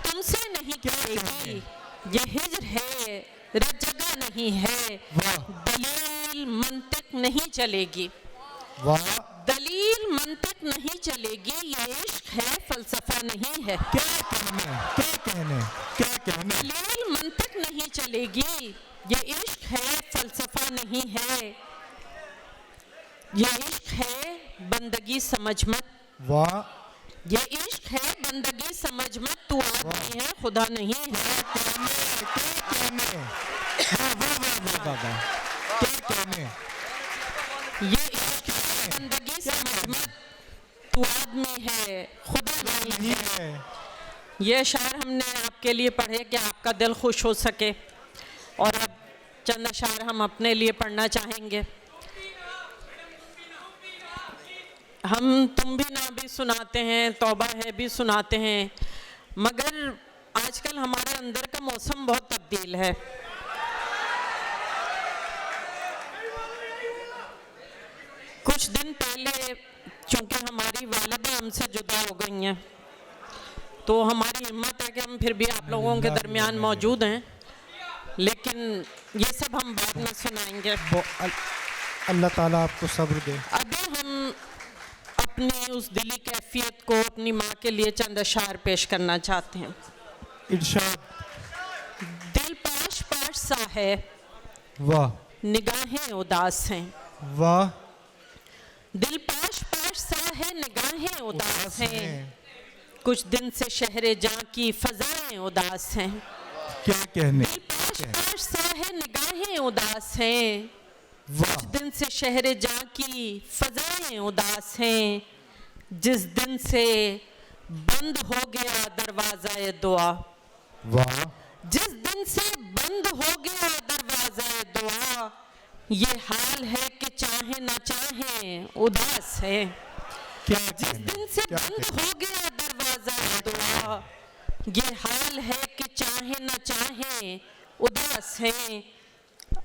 तुमसे नहीं कटेगी, ये हिज्र है रजगा नहीं है, दलील मंतिक नहीं चलेगी। वाह, दलील मंतिक नहीं चलेगी, ये इश्क है फलसफा नहीं है। क्या कहने, दलील मंतिक नहीं चलेगी, ये इश्क है फलसफा नहीं है, ये इश्क है बंदगी समझ मत। वाह, ये इश्क है बंदगी समझ मत, तू आदमी है खुदा नहीं है। ये इश्क है बंदगी समझ मत, तू आदमी है खुदा नहीं है। ये अशार हमने आपके लिए पढ़े कि आपका दिल खुश हो सके, और अब चंद अशार हम अपने लिए पढ़ना चाहेंगे। हम तुम भी ना भी सुनाते हैं, तौबा है भी सुनाते हैं, मगर आजकल हमारे अंदर का मौसम बहुत तब्दील है। कुछ दिन पहले चूंकि हमारी वालिदा हमसे जुदा हो गई हैं, तो हमारी हिम्मत है कि हम फिर भी आप लोगों के दरमियान मौजूद हैं, लेकिन ये सब हम बाद में सुनाएंगे। अल्लाह ताला आपको सब्र दे। अभी हम अपनी उस दिली कैफियत को अपनी माँ के लिए चंद अशार पेश करना चाहते हैं। इरशाद, दिल पाश पाश सा है, वाह, निगाहें उदास हैं। वाह, दिल पाश पाश सा है, निगाहें उदास हैं, कुछ दिन से शहरे जहाँ की फजाएं उदास हैं। क्या कहने, दिल पाश पाश सा है, निगाहें उदास हैं, कुछ दिन से शहरे जहाँ की फजाएं उदास हैं, जिस दिन से बंद हो गया दरवाज़ा दुआ। वाह, जिस दिन से बंद हो गया दरवाज़ा दुआ, ये हाल है कि चाहे ना चाहे उदास है। जिस दिन से बंद हो गया दरवाज़ा दुआ, ये हाल है कि चाहे ना चाहे उदास है।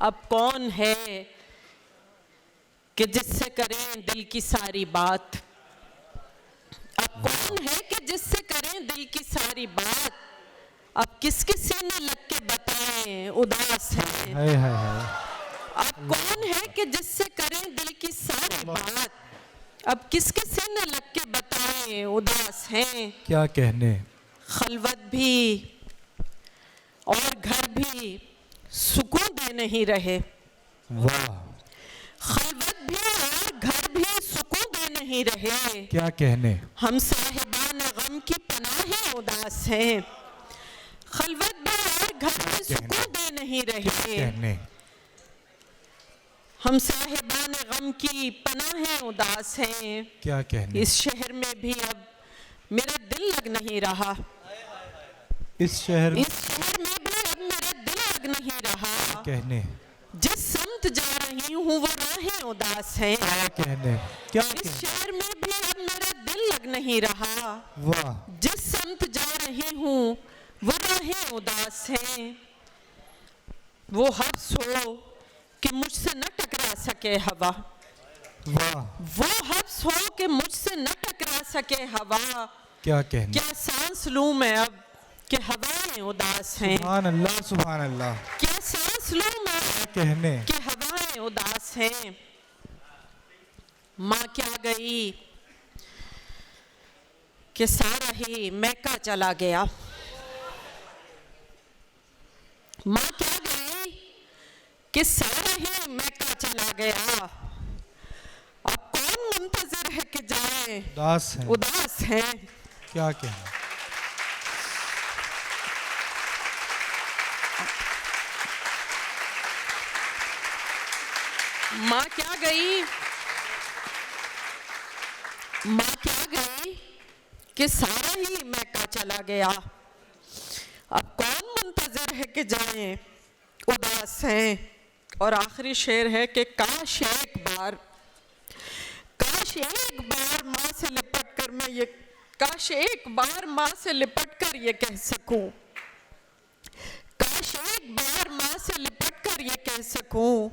अब कौन है कि जिससे करें दिल की सारी बात, अब कौन है कि जिससे करें दिल की सारी बात, अब किसके सीने लग के बताएं उदास है। अब कौन है कि जिससे करें दिल की सारी बात, अब किसके सीने लग के बताएं उदास हैं। क्या कहने, खलवत भी और घर भी सुकून दे नहीं रहे। वाह, खलवत भी और घर भी सुकून दे नहीं रहे। क्या कहने, हम साहिबान गम की पनाहें उदास हैं, खलवत भी और घर भी सुकून दे नहीं रहे। हम साहिबान गम की पनाहें उदास हैं। क्या कहने, इस शहर में भी अब मेरा दिल लग नहीं रहा। इस शहर में भी अब मेरा दिल लग नहीं रहा। कहने, जिस समत जा रही हूँ वो राहें उदास हैं। क्या कहने, क्या इस शहर में भी अब मेरा दिल लग नहीं रहा। वाह, जिस समत जा रही वो राहें उदास हैं, वो हफ्स हो कि मुझसे न टकरा सके हवा, वाह वो हफ्स हो कि मुझसे न टकरा सके हवा। क्या कहने, क्या सांस लूं मैं अब कि हवाएं उदास हैं, सुभान अल्लाह सुभान अल्लाह। क्या सांस लूं मैं क्या कहने, कि हवाएं उदास हैं। माँ क्या गई कि सारा ही मैका चला गया, माँ क्या गई कि सारा ही मैका चला गया। अब कौन मुंतजिर है कि जाए, उदास है, उदास है। क्या कहने, माँ क्या गई, माँ क्या गई कि सारा ही मैका चला गया। अब कौन मुंतजिर है कि जाएं, उदास हैं। और आखिरी शेर है कि काश एक बार माँ से लिपट कर मैं ये, काश एक बार माँ से लिपट कर ये कह सकूं, काश एक बार माँ से लिपट कर ये कह सकूं,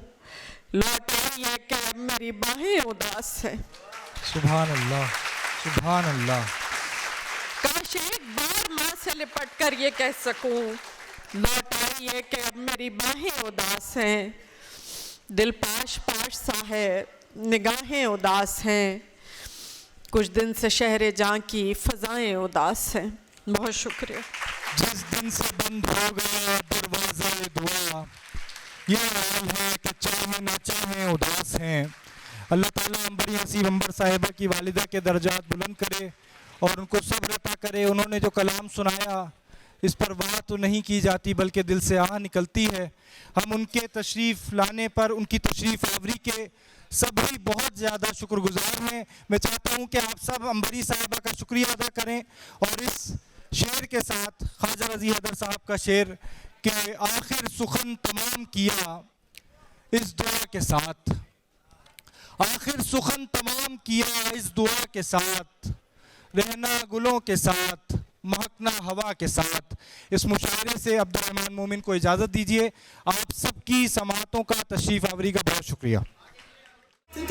लौट आइए कि अब मेरी बाहें उदास है। सुभान अल्लाह सुभान अल्लाह। काश एक बार माँ से लिपट कर ये कह सकूं, लौट आइए कि अब मेरी बाहें उदास हैं। दिल पाश पाश सा है, निगाहें उदास हैं, कुछ दिन से शहरे जां की फ़ज़ाएं उदास हैं। बहुत शुक्रिया। जिस दिन से बंद हो गया दरवाज़ा दुआ, ये हाल है कि चाहे ना चाहे उदास हैं। अल्लाह ताला अंबर यासीन अंबर साहिबा की वालिदा के दर्जात बुलंद करे और उनको सब्र अता करे। उन्होंने जो कलाम सुनाया इस पर वाह तो नहीं की जाती बल्कि दिल से आह निकलती है। हम उनके तशरीफ़ लाने पर, उनकी तशरीफ़ आवरी के सभी बहुत ज़्यादा शुक्रगुजार हैं। मैं चाहता हूँ कि आप सब अंबरी साहिबा का शुक्रिया अदा करें और इस शेर के साथ ख्वाजा रज़ी हैदर साहब का शेर कि आखिर सुखन तमाम किया इस दुआ के साथ, आखिर सुखन तमाम किया इस दुआ के साथ, रहना गुलों के साथ महकना हवा के साथ। इस मुशायरे से अब्दुल रहमान मोमिन को इजाज़त दीजिए। आप सबकी समातों का तशरीफ़ आवरी का बहुत शुक्रिया। दिन